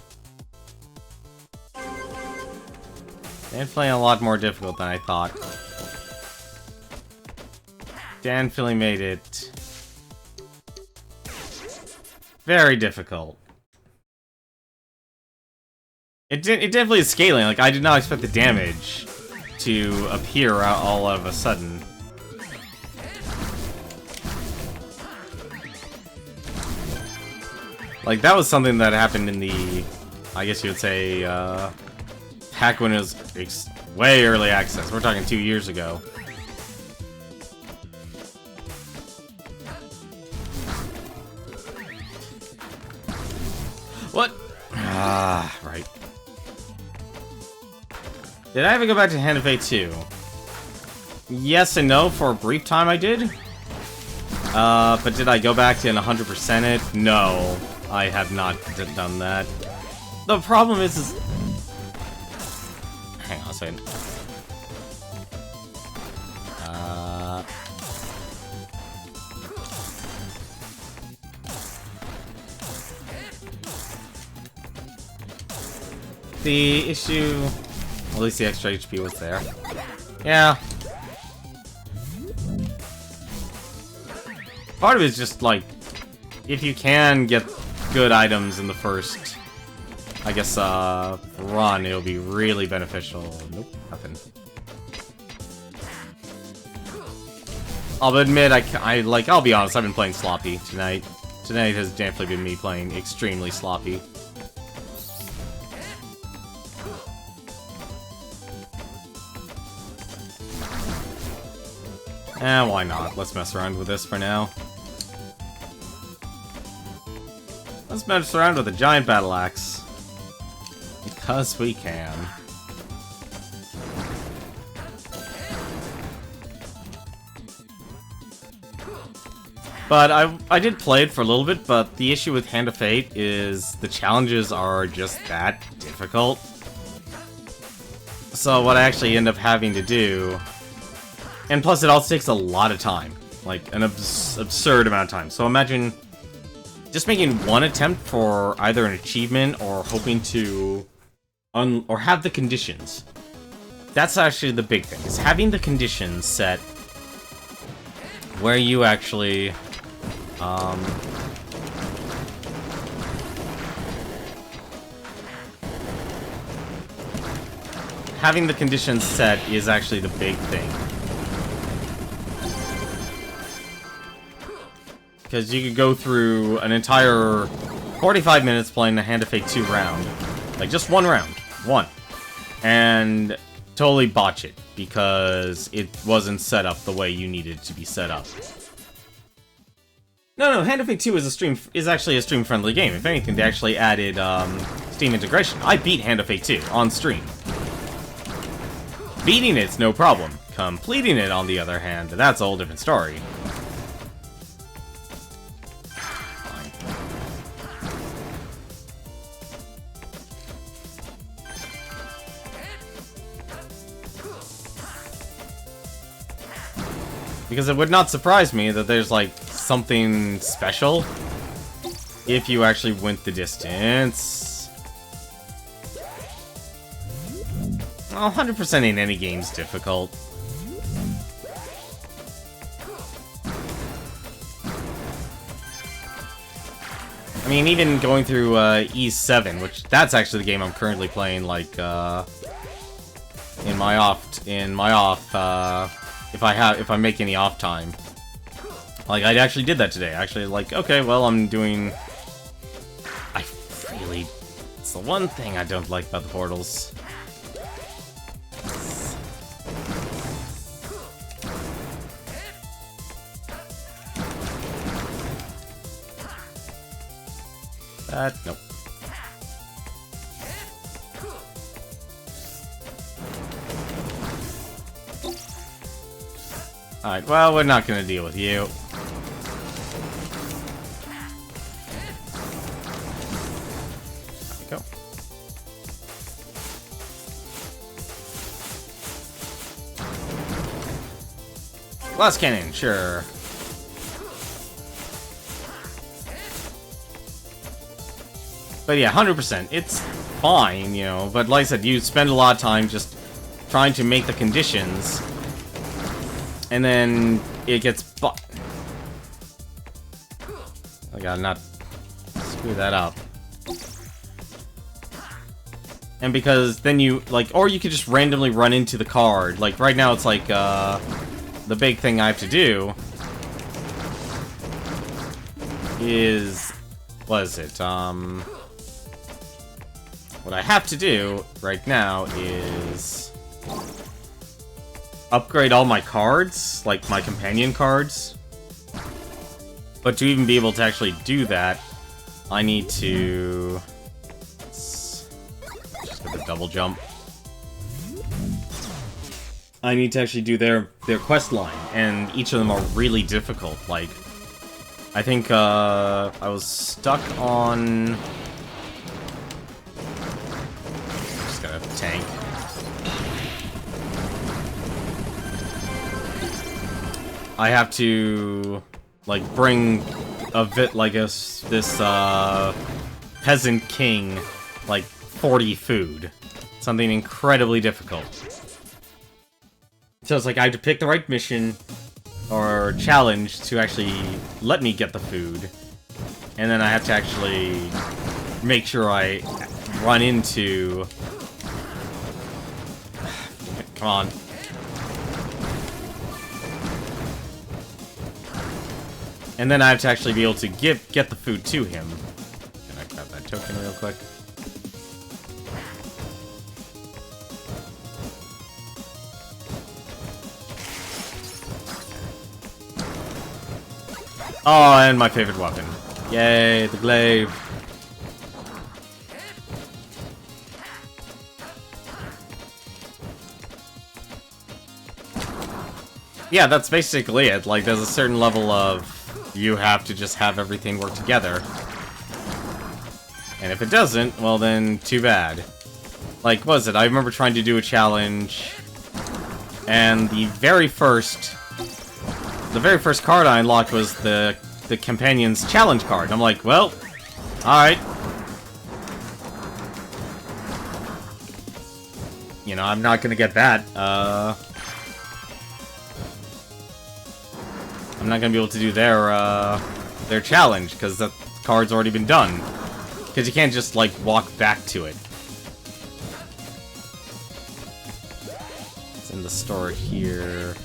Definitely a lot more difficult than I thought. Definitely made it very difficult. It definitely is scaling. Like, I did not expect the damage to appear all of a sudden. Like, that was something that happened in the, I guess you would say, back when it was way early access. We're talking 2 years ago. What? Ah, right. Did I ever go back to Hand of Fate 2? Yes and no. For a brief time I did. But did I go back to 100% it? No, I have not done that. The problem is... Hang on a second. The issue... At least the extra HP was there. Yeah. Part of it is just, like, if you can get good items in the first, I guess, run, it'll be really beneficial. Nope, nothing. I'll admit, I'll be honest, I've been playing sloppy tonight. Tonight has definitely been me playing extremely sloppy. Why not? Let's mess around with this for now. Let's mess around with a giant battle axe. Because we can. But I did play it for a little bit, but the issue with Hand of Fate is the challenges are just that difficult. So what I actually end up having to do... And plus, it also takes a lot of time. Like, an absurd amount of time. So imagine just making one attempt for either an achievement or hoping to... or have the conditions. That's actually the big thing, is having the conditions set where you actually Having the conditions set is actually the big thing. Because you could go through an entire 45 minutes playing the Hand of Fate 2 round. Like, just one round. One. And totally botch it. Because it wasn't set up the way you needed it to be set up. No, Hand of Fate 2 is actually a stream-friendly game. If anything, they actually added Steam integration. I beat Hand of Fate 2 on stream. Beating it's no problem. Completing it, on the other hand, that's a whole different story. Fine. Because it would not surprise me that there's, like, something special if you actually went the distance. Well, 100% in any game's difficult. I mean, even going through E7, which that's actually the game I'm currently playing, like in my off, if I make any off time. Like, I actually did that today. Actually, like, okay, well, I'm doing. It's the one thing I don't like about the portals. Nope. Alright, well, we're not gonna deal with you. There we go. Glass cannon, sure. But yeah, 100%. It's fine, you know, but like I said, you spend a lot of time just trying to make the conditions, and then it gets I gotta not screw that up. And because then you, like, or you could just randomly run into the card. Like, right now it's like, the big thing I have to do is, what is it, what I have to do right now is upgrade all my cards, like my companion cards. But to even be able to actually do that, I need to just get the double jump. I need to actually do their quest line, and each of them are really difficult. Like, I think I was stuck on. Tank. I have to, like, bring this peasant king, like, 40 food. Something incredibly difficult. So it's like I have to pick the right mission or challenge to actually let me get the food. And then I have to actually make sure I run into. Come on. And then I have to actually be able to get the food to him. Can I grab that token real quick? Oh, and my favorite weapon. Yay, the glaive. Yeah, that's basically it. Like, there's a certain level of you have to just have everything work together. And if it doesn't, well then, too bad. Like, what was it? I remember trying to do a challenge, and the very first card I unlocked was the companion's challenge card. And I'm like, well, alright. You know, I'm not gonna get that. I'm not gonna be able to do their their challenge, because that card's already been done. Because you can't just, like, walk back to it. It's in the store here.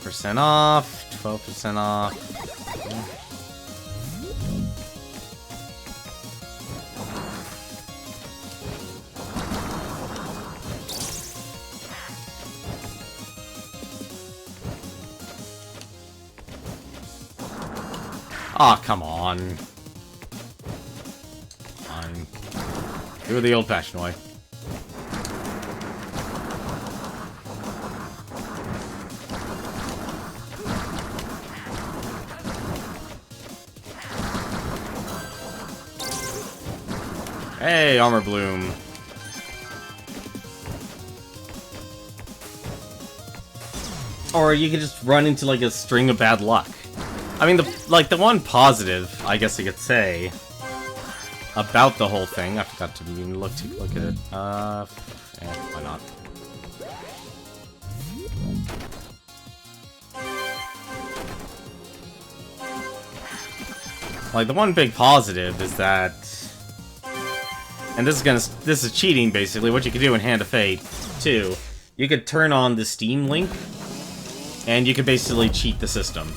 10% off, 12% off. Aw, oh, come on. Fine. Do it the old-fashioned way. Hey, Armor Bloom. Or you could just run into, like, a string of bad luck. I mean, the one positive, I guess I could say, about the whole thing. I forgot to even look at it. Why not? Like, the one big positive is that, and this is cheating, basically. What you can do in Hand of Fate, too, you could turn on the Steam link, and you could basically cheat the system.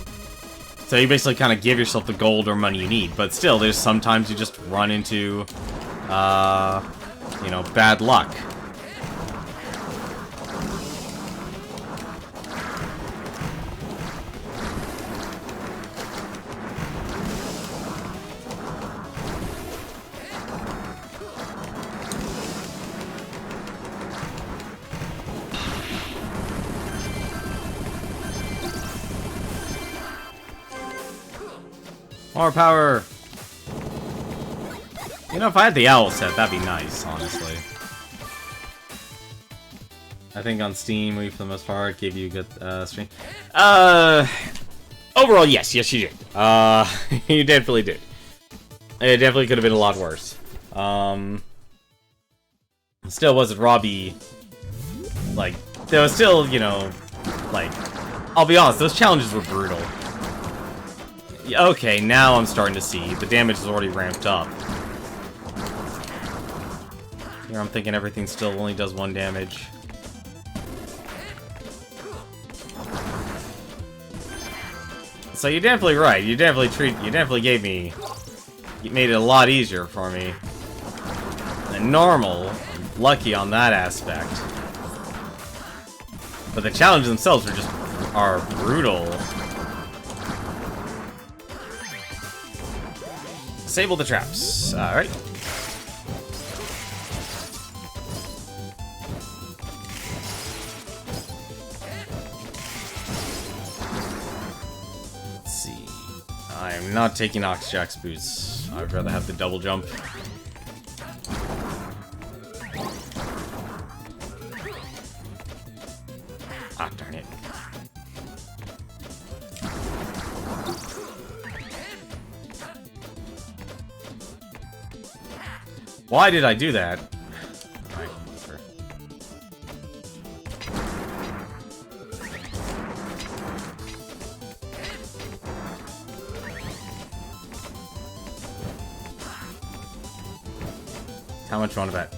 So you basically kind of give yourself the gold or money you need, but still, there's sometimes you just run into, you know, bad luck. More power! You know, if I had the owl set, that'd be nice, honestly. I think on Steam, we, for the most part, gave you a good, stream. Overall, yes, you did. You definitely did. It definitely could have been a lot worse. Still wasn't Robbie, like, there was still, you know, like, I'll be honest, those challenges were brutal. Okay, now I'm starting to see. The damage is already ramped up. Here I'm thinking everything still only does 1 damage. So you're definitely right. You definitely gave me... You made it a lot easier for me than normal. I'm lucky on that aspect. But the challenges themselves are brutal. Disable the traps. Alright. Let's see. I am not taking Oxjack's boots. I'd rather have the double jump. Ah, darn it. Why did I do that? Alright, whatever. How much you want to bet?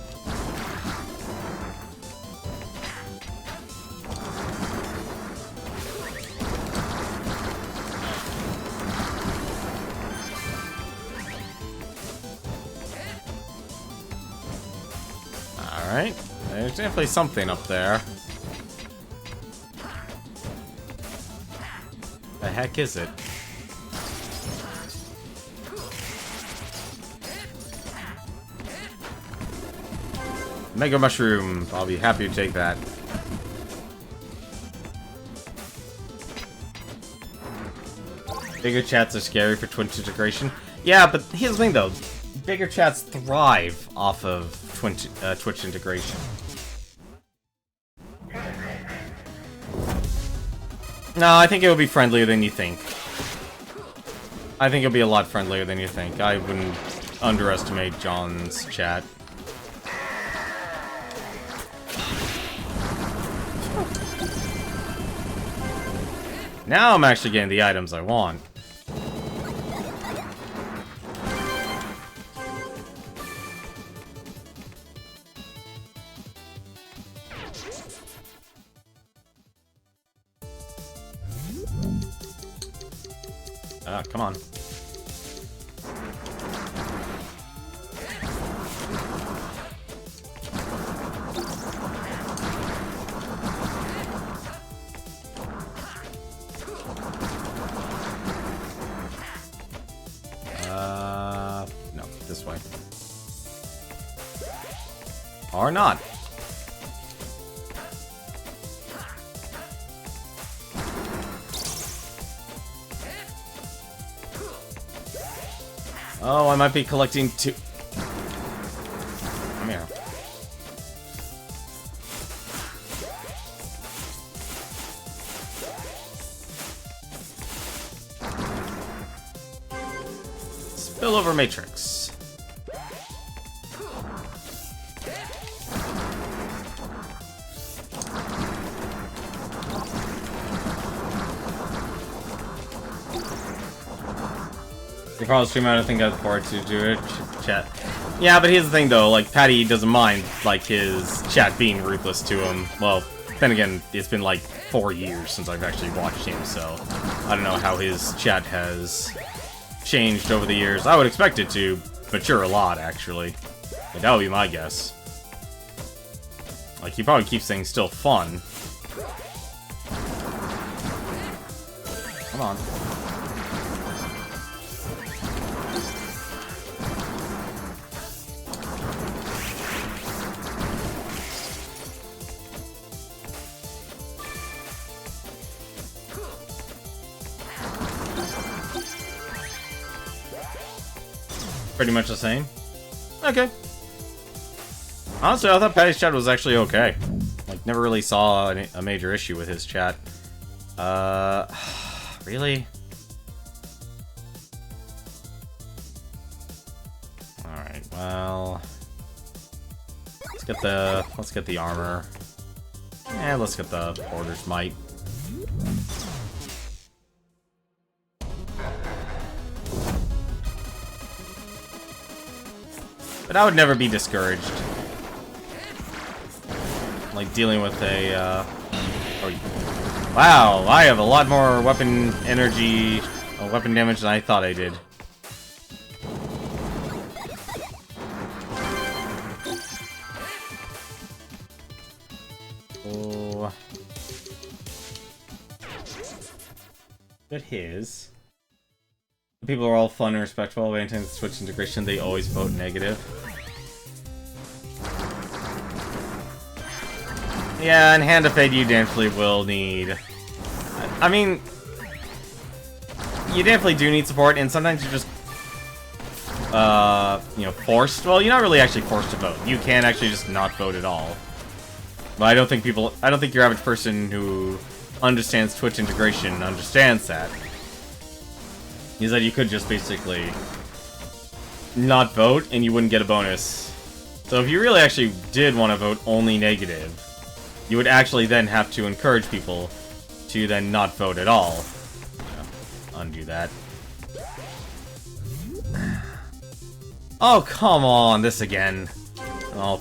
Alright, there's definitely something up there. The heck is it? Mega Mushroom. I'll be happy to take that. Bigger chats are scary for Twitch integration. Yeah, but here's the thing though. Bigger chats thrive off of Twitch integration. No, I think it will be friendlier than you think. I think it'll be a lot friendlier than you think. I wouldn't underestimate John's chat. Now I'm actually getting the items I want. Come on. No, this way. Or not. Oh, I might be collecting two. Come here. Spillover Matrix. You're probably streaming, I don't think I look forward to do it. Chat. Yeah, but here's the thing though, like, Patty doesn't mind, like, his chat being ruthless to him. Well, then again, it's been like 4 years since I've actually watched him, so I don't know how his chat has changed over the years. I would expect it to mature a lot, actually. Like, that would be my guess. Like, he probably keeps things still fun. Come on. Pretty much the same. Okay. Honestly, I thought Patty's chat was actually okay. Like, never really saw a major issue with his chat. Really? Alright, well... Let's get the armor. And let's get the Order's Might. But I would never be discouraged. Like, dealing with a, wow, I have a lot more weapon energy, weapon damage than I thought I did. Oh. But his... People are all fun and respectful. When it comes to Switch integration, they always vote negative. Yeah, and Hand of Fate you definitely will need. I mean, you definitely do need support, and sometimes you just, you know, forced. Well, you're not really actually forced to vote. You can actually just not vote at all. But I don't think your average person who understands Twitch integration understands that. Is that you could just basically not vote and you wouldn't get a bonus. So if you really actually did want to vote only negative, you would actually then have to encourage people to then not vote at all. Yeah, undo that. Oh, come on, this again. Oh,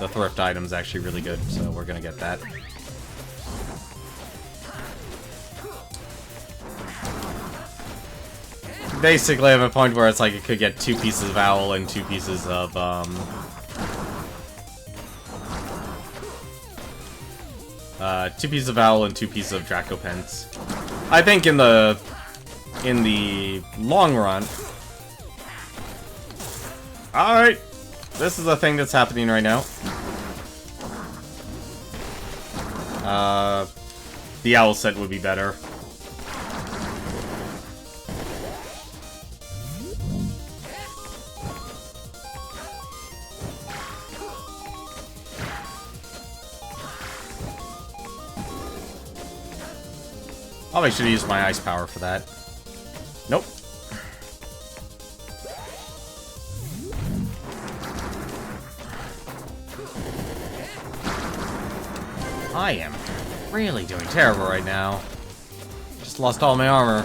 the thrift item's actually really good, so we're gonna get that. Basically, I have a point where it's like it could get 2 pieces of owl and 2 pieces of, 2 pieces of owl and 2 pieces of Draco Pence. I think in the long run... Alright! This is a thing that's happening right now. The owl set would be better. Probably should have used my ice power for that. Nope. I am really doing terrible right now. Just lost all my armor.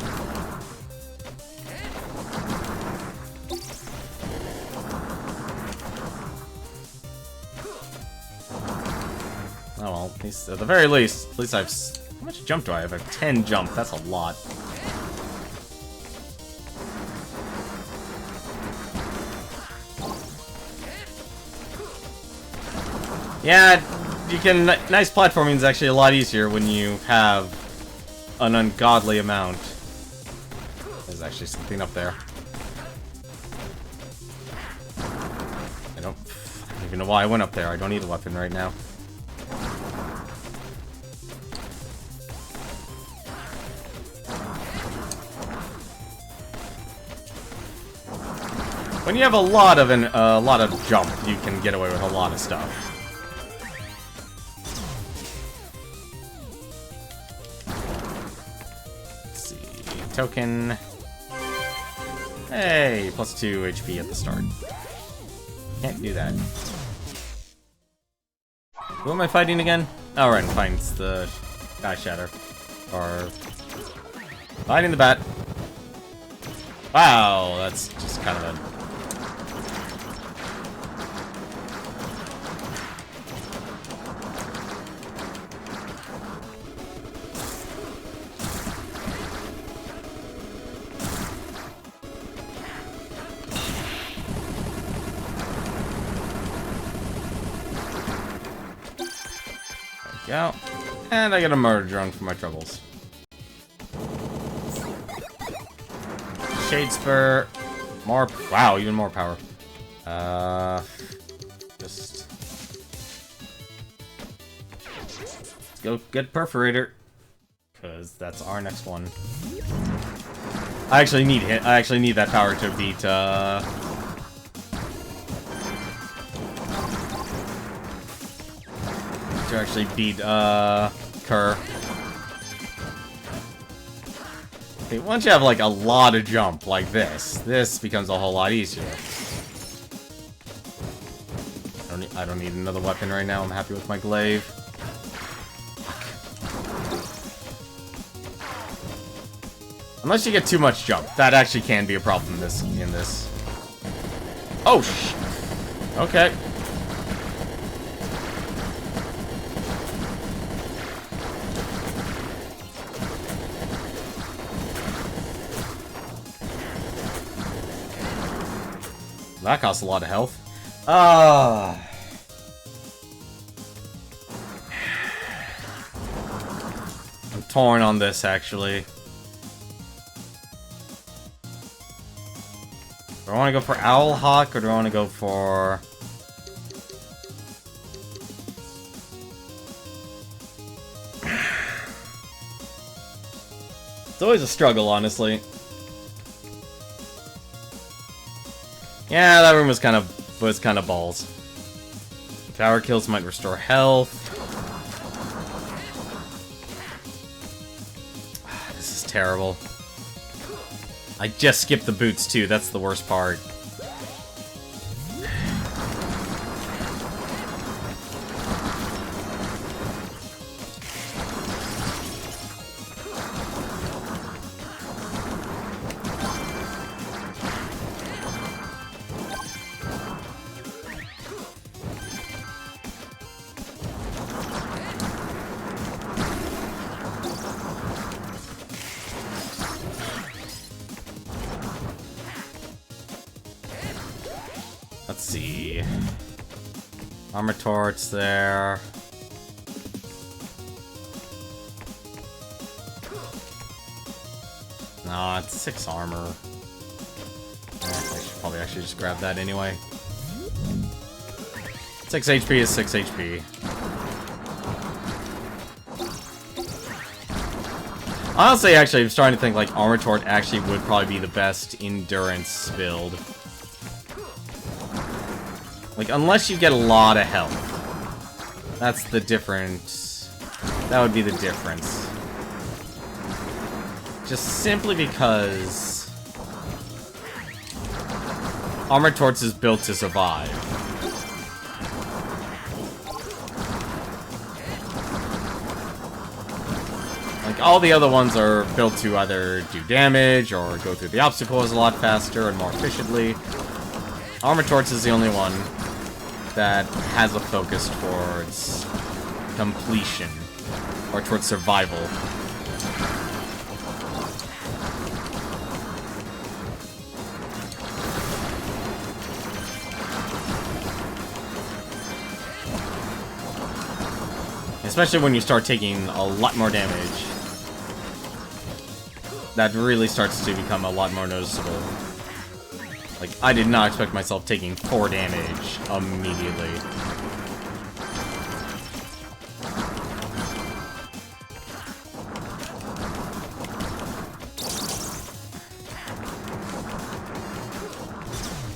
Oh well, at least, at the very least, I've... How much jump do I have? I have 10 jump. That's a lot. Yeah, you can... Nice platforming is actually a lot easier when you have an ungodly amount. There's actually something up there. I don't even know why I went up there. I don't need a weapon right now. When you have a lot of jump, you can get away with a lot of stuff. Let's see, token. Hey, plus 2 HP at the start. Can't do that. Who am I fighting again? Oh, right, I'm fighting the Bat Shatter. Or fighting the Bat. Wow, that's just kind of a... Go. And I get a murder drone for my troubles. Shade Spur. More. Wow, even more power. Just. Let's go get Perforator. Because that's our next one. I actually need it. I actually need that power to beat, to actually beat, Kerr. Okay, once you have, like, a lot of jump like this becomes a whole lot easier. I don't need another weapon right now. I'm happy with my glaive. Unless you get too much jump. That actually can be a problem in this. Oh, okay. That costs a lot of health. I'm torn on this, actually. Do I want to go for Owl Hawk, or do I want to go for... It's always a struggle, honestly. Yeah, that room was kind of balls. Tower kills might restore health. This is terrible. I just skipped the boots too, that's the worst part. Let's see. Armor torch there. Nah, it's 6 armor. I should probably actually just grab that anyway. 6 HP is 6 HP. Honestly, actually, I'm starting to think like Armor Torch actually would probably be the best endurance build. Like, unless you get a lot of health. That's the difference. That would be the difference. Just simply because Armor Torch is built to survive. Like, all the other ones are built to either do damage or go through the obstacles a lot faster and more efficiently. Armor Torch is the only one that has a focus towards completion or towards survival. Especially when you start taking a lot more damage. That really starts to become a lot more noticeable. Like, I did not expect myself taking 4 damage immediately.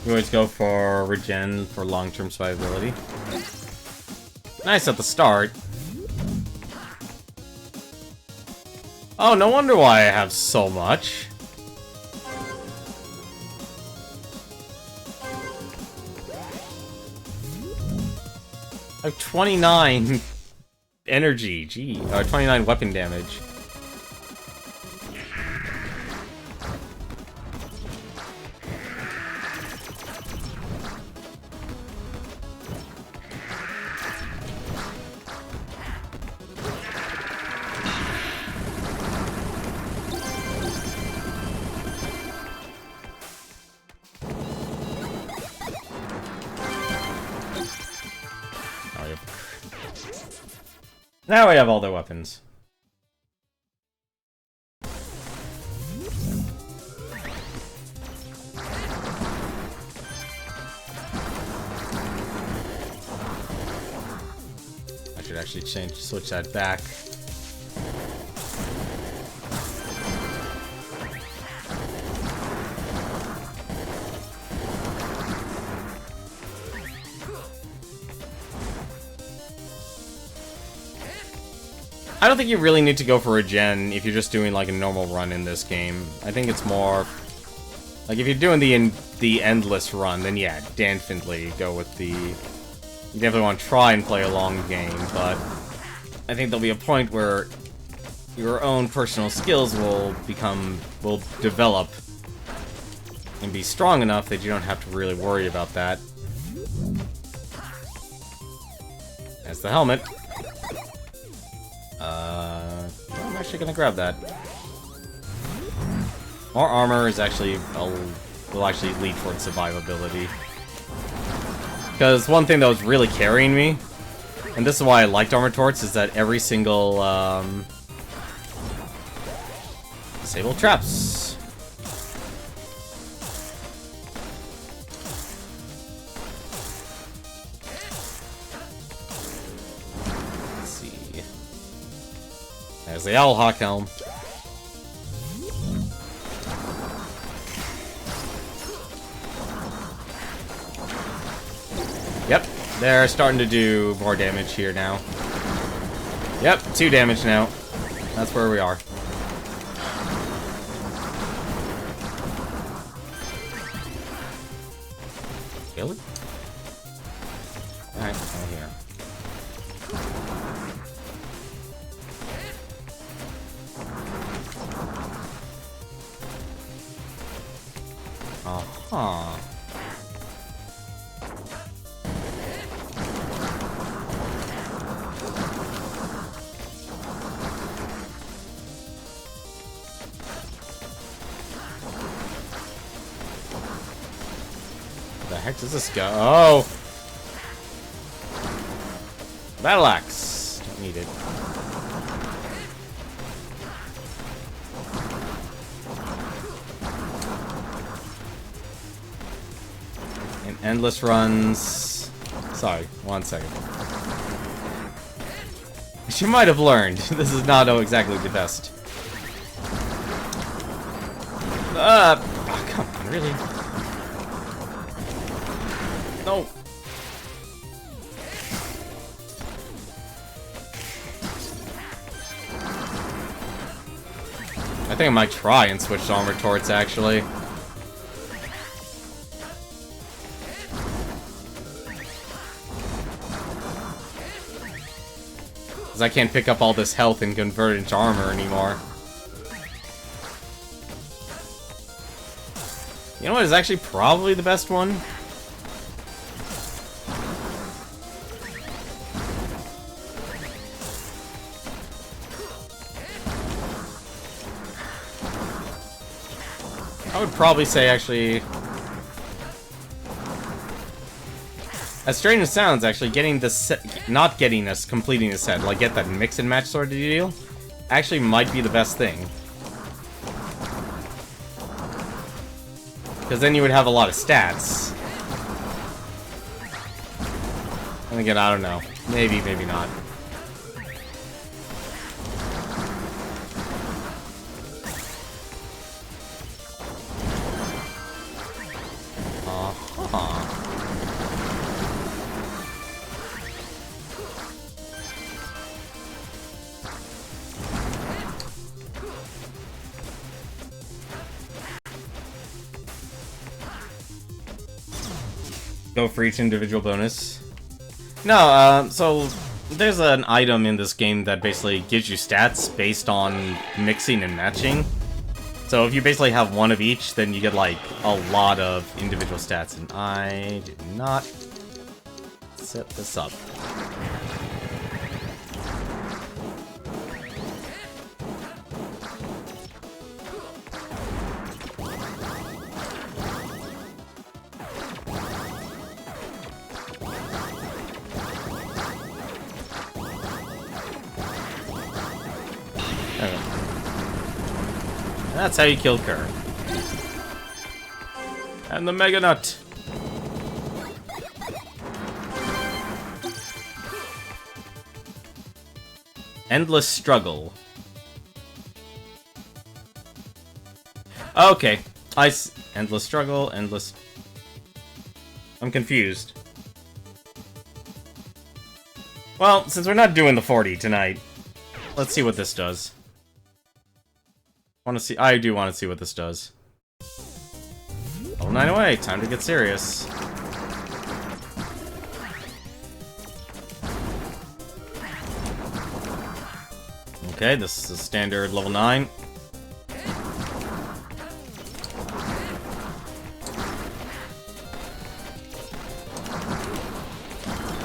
You always go for regen for long-term survivability. Nice at the start. Oh, no wonder why I have so much. I have 29 energy, gee, or 29 weapon damage. Now we have all their weapons. I should actually switch that back. I don't think you really need to go for a gen if you're just doing like a normal run in this game. I think it's more like if you're doing the endless run, then yeah, definitely go with the. You definitely want to try and play a long game, but I think there'll be a point where your own personal skills will develop and be strong enough that you don't have to really worry about that. That's the helmet. I'm actually gonna grab that. More armor is actually will actually lead towards survivability. Because one thing that was really carrying me, and this is why I liked Armor Torts, is that every single disable traps. There's the Owl Hawk Helm. Yep, they're starting to do more damage here now. Yep, 2 damage now. That's where we are. Kill it? Alright, over here. Uh-huh. The heck does this go? Oh! Battle Axe. Don't need it. Endless runs. Sorry, 1 second. As you might have learned, this is not exactly the best. Oh, come on, really? No. I think I might try and switch to Armor Torts, actually. I can't pick up all this health and convert it into armor anymore. You know what is actually probably the best one? I would probably say actually As strange as it sounds, actually, getting the set, not getting us completing the set, like get that mix and match sort of deal, actually might be the best thing. Because then you would have a lot of stats. And again, I don't know. Maybe, maybe not. Go for each individual bonus. No, so there's an item in this game that basically gives you stats based on mixing and matching. So if you basically have one of each, then you get like a lot of individual stats. And I did not set this up. That's how you kill Kerr. And the Mega Nut. Endless struggle. Okay. Endless struggle, endless... I'm confused. Well, since we're not doing the 40 tonight, let's see what this does. I do want to see what this does. Level 9 away, time to get serious. Okay, this is standard level 9.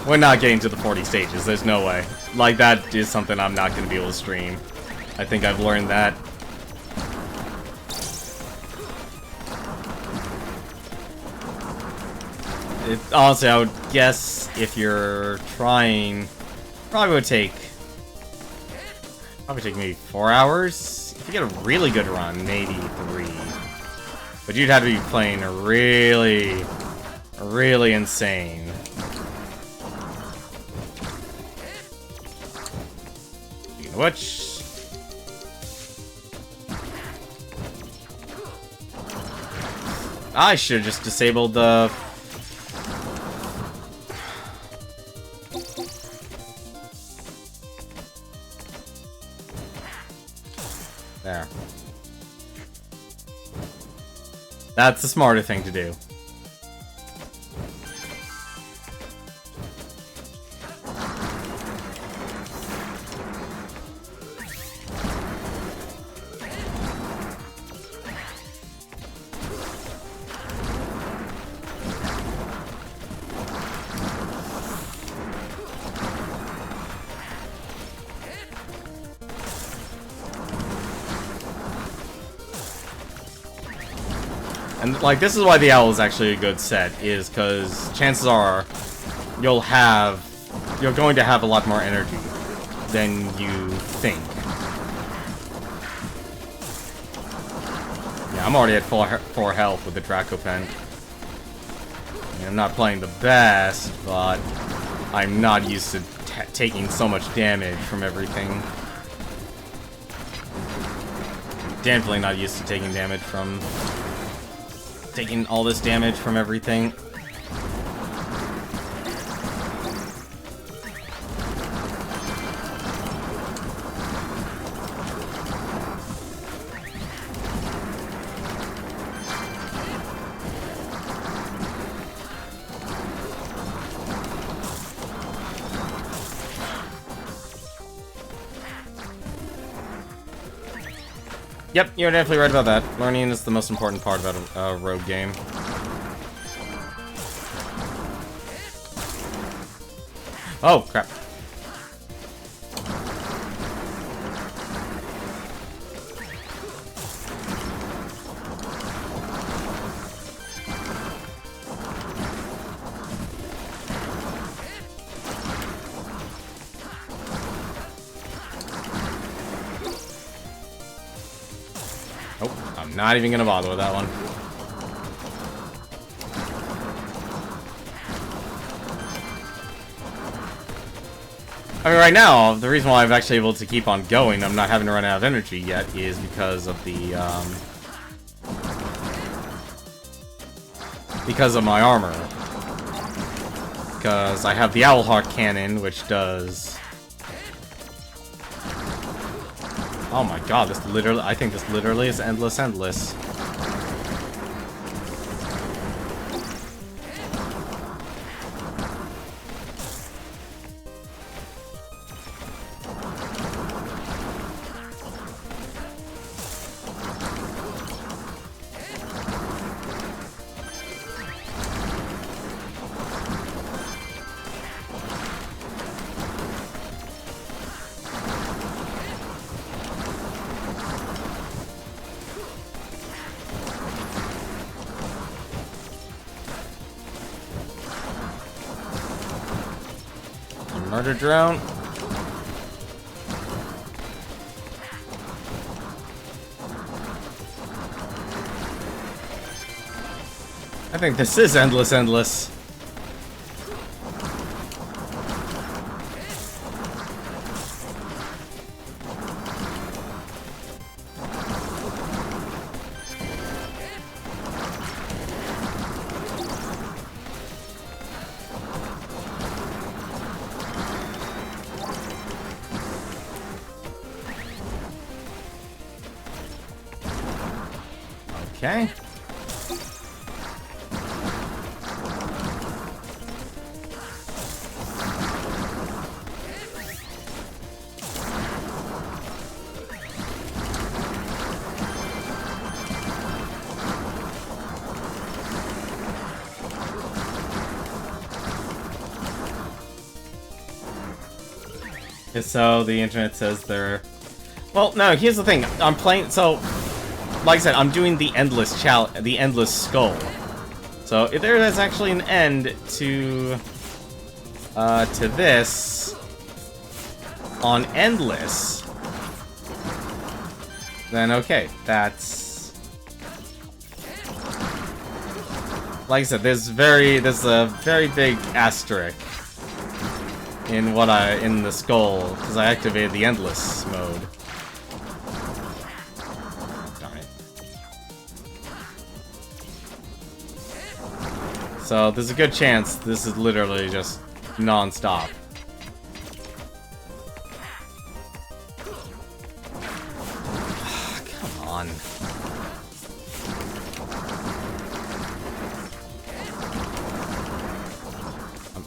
We're not getting to the 40 stages, there's no way. Like, that is something I'm not going to be able to stream. I think I've learned that. Honestly, I would guess if you're trying, probably would take maybe 4 hours. If you get a really good run, maybe 3. But you'd have to be playing really insane. Speaking of which, I should have just disabled the... There. That's the smarter thing to do. And, like, this is why the Owl is actually a good set, is because chances are you're going to have a lot more energy than you think. Yeah, I'm already at 4 health with the Draco Pen. I mean, I'm not playing the best, but I'm not used to taking so much damage from everything. Definitely not used to taking damage from... taking all this damage from everything. Yep, you're definitely right about that. Learning is the most important part about a rogue game. Oh, crap. Nope, I'm not even gonna bother with that one. I mean, right now, the reason why I'm actually able to keep on going, I'm not having to run out of energy yet, is because of the, because of my armor. Because I have the Owlhawk cannon, which does... Oh my god, this literally... I think this literally is endless. Murder drone. I think this is endless. Okay. So the internet says they're... Well, no, here's the thing. I'm playing... So, like I said, I'm doing the endless skull. So, if there is actually an end to this on endless, then okay, that's... Like I said, there's a very big asterisk in the skull, because I activated the endless mode. Darn it. So there's a good chance this is literally just non-stop. Come on.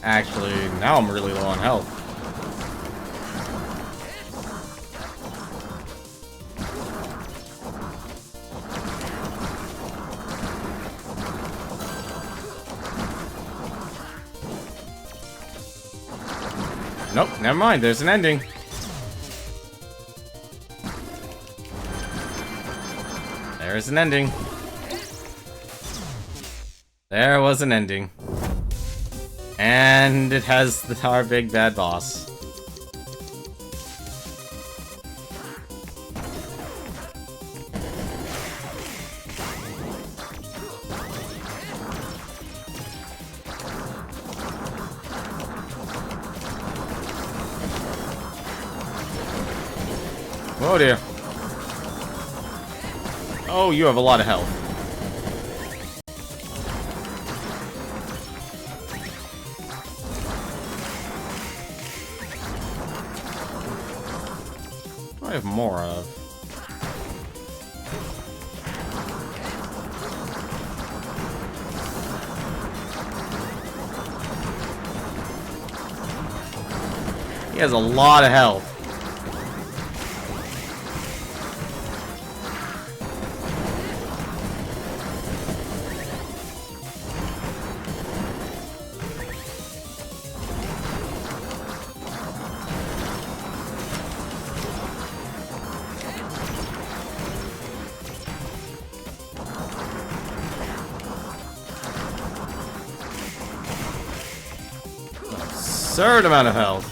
Actually, now I'm really low on health. Nope, never mind, there's an ending. There's an ending. There was an ending. And it has our big bad boss. Oh dear. Oh, you have a lot of health. I have more of. He has a lot of health. Absurd amount of health.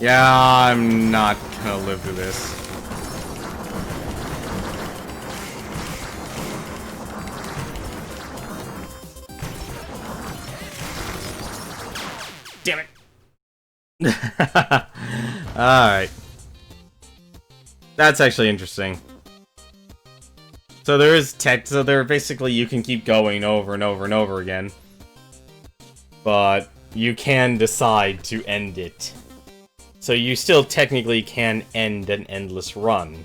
Yeah, I'm not gonna live through this. Damn it. Alright. That's actually interesting. So there is so there basically you can keep going over and over and over again. But you can decide to end it. So you still technically can end an endless run.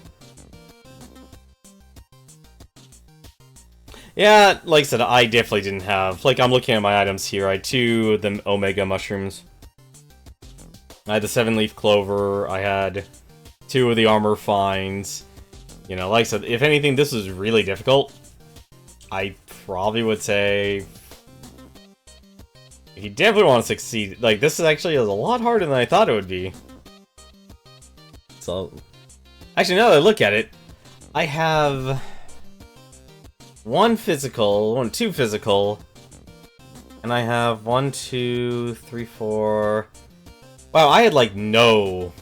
Yeah, like I said, I definitely didn't have... Like, I'm looking at my items here. I had 2 of the Omega Mushrooms. I had the 7-leaf Clover. I had 2 of the Armor Finds. You know, like I said, if anything, this is really difficult. I probably would say... If you definitely want to succeed... Like, this is actually a lot harder than I thought it would be. So... Actually, now that I look at it, I have... 2 physical, and I have 1, 2, 3, 4... Wow, I had, like, no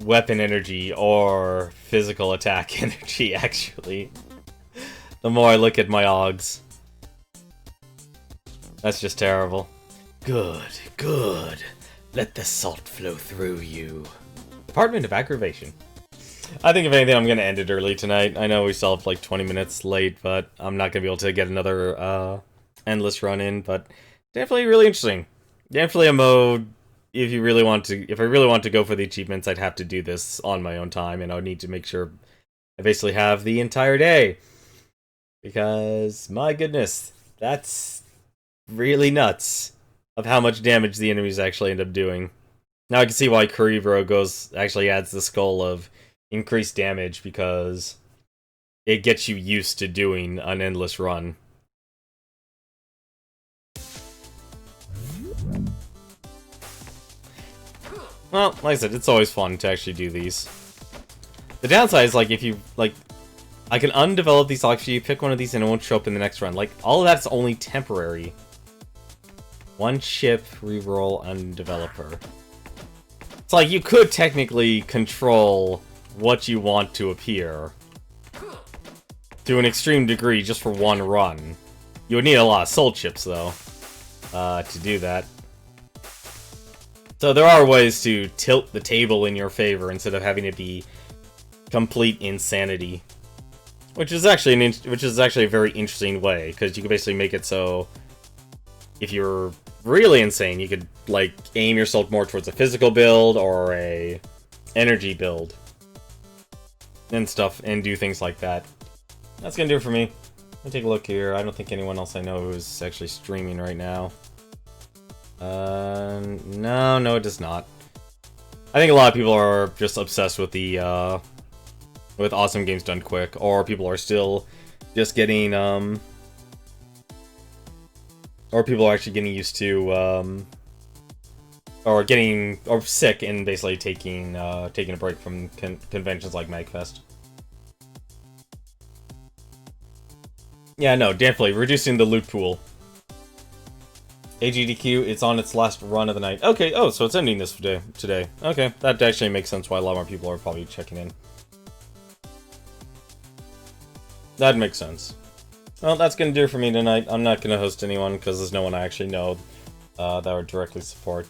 weapon energy or physical attack energy, actually. The more I look at my Augs. That's just terrible. Good, good. Let the salt flow through you. Department of Aggravation. I think if anything, I'm going to end it early tonight. I know we still have like 20 minutes late, but I'm not going to be able to get another endless run in, but definitely really interesting. Definitely a mode, if I really want to go for the achievements, I'd have to do this on my own time, and I would need to make sure I basically have the entire day. Because, my goodness, that's really nuts of how much damage the enemies actually end up doing. Now I can see why Cerebro actually adds the skull of increased damage, because it gets you used to doing an endless run. Well, like I said, it's always fun to actually do these. The downside is, like, if you, like, I can undevelop these locks for you, pick one of these and it won't show up in the next run. Like, all of that's only temporary. 1 chip, reroll, undeveloper. It's like, you could technically control what you want to appear to an extreme degree just for 1 run. You would need a lot of soul chips, though, to do that. So there are ways to tilt the table in your favor instead of having it be complete insanity, which is actually a very interesting way, because you can basically make it so if you're really insane, you could like aim yourself more towards a physical build or a energy build and stuff, and do things like that. That's gonna do it for me. Let me take a look here. I don't think anyone else I know is actually streaming right now. No, it does not. I think a lot of people are just obsessed with the, with awesome games done quick, or people are still just getting, or people are actually getting used to, or sick and basically taking a break from conventions like MagFest. Yeah, no, definitely reducing the loot pool. AGDQ, it's on its last run of the night. Okay, oh, so it's ending this today. Okay, that actually makes sense why a lot more people are probably checking in. That makes sense. Well, that's gonna do it for me tonight. I'm not gonna host anyone, because there's no one I actually know that would directly support.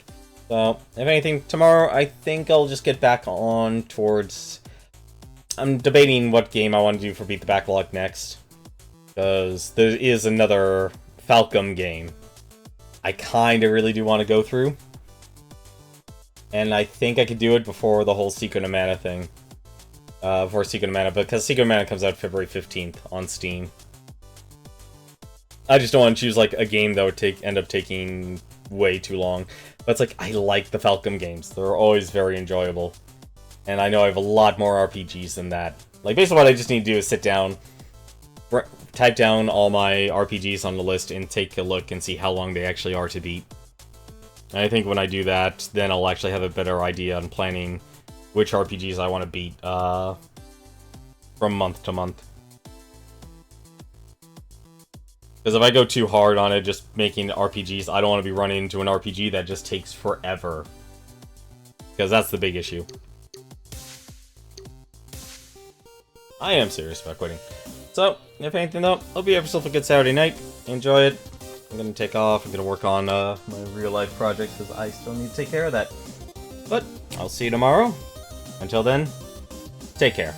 So, if anything, tomorrow I think I'll just get back on towards... I'm debating what game I want to do for Beat the Backlog next. Because there is another Falcom game I kinda really do want to go through. And I think I could do it before the whole Secret of Mana thing. Before Secret of Mana, because Secret of Mana comes out February 15th on Steam. I just don't want to choose like a game that would end up taking way too long. But it's like, I like the Falcom games. They're always very enjoyable. And I know I have a lot more RPGs than that. Like, basically what I just need to do is sit down, type down all my RPGs on the list, and take a look and see how long they actually are to beat. And I think when I do that, then I'll actually have a better idea on planning which RPGs I want to beat from month to month. Because if I go too hard on it, just making RPGs, I don't want to be running into an RPG that just takes forever. Because that's the big issue. I am serious about quitting. So, if anything though, hope you have yourself a good Saturday night. Enjoy it. I'm gonna take off. I'm gonna work on my real life projects because I still need to take care of that. But I'll see you tomorrow. Until then, take care.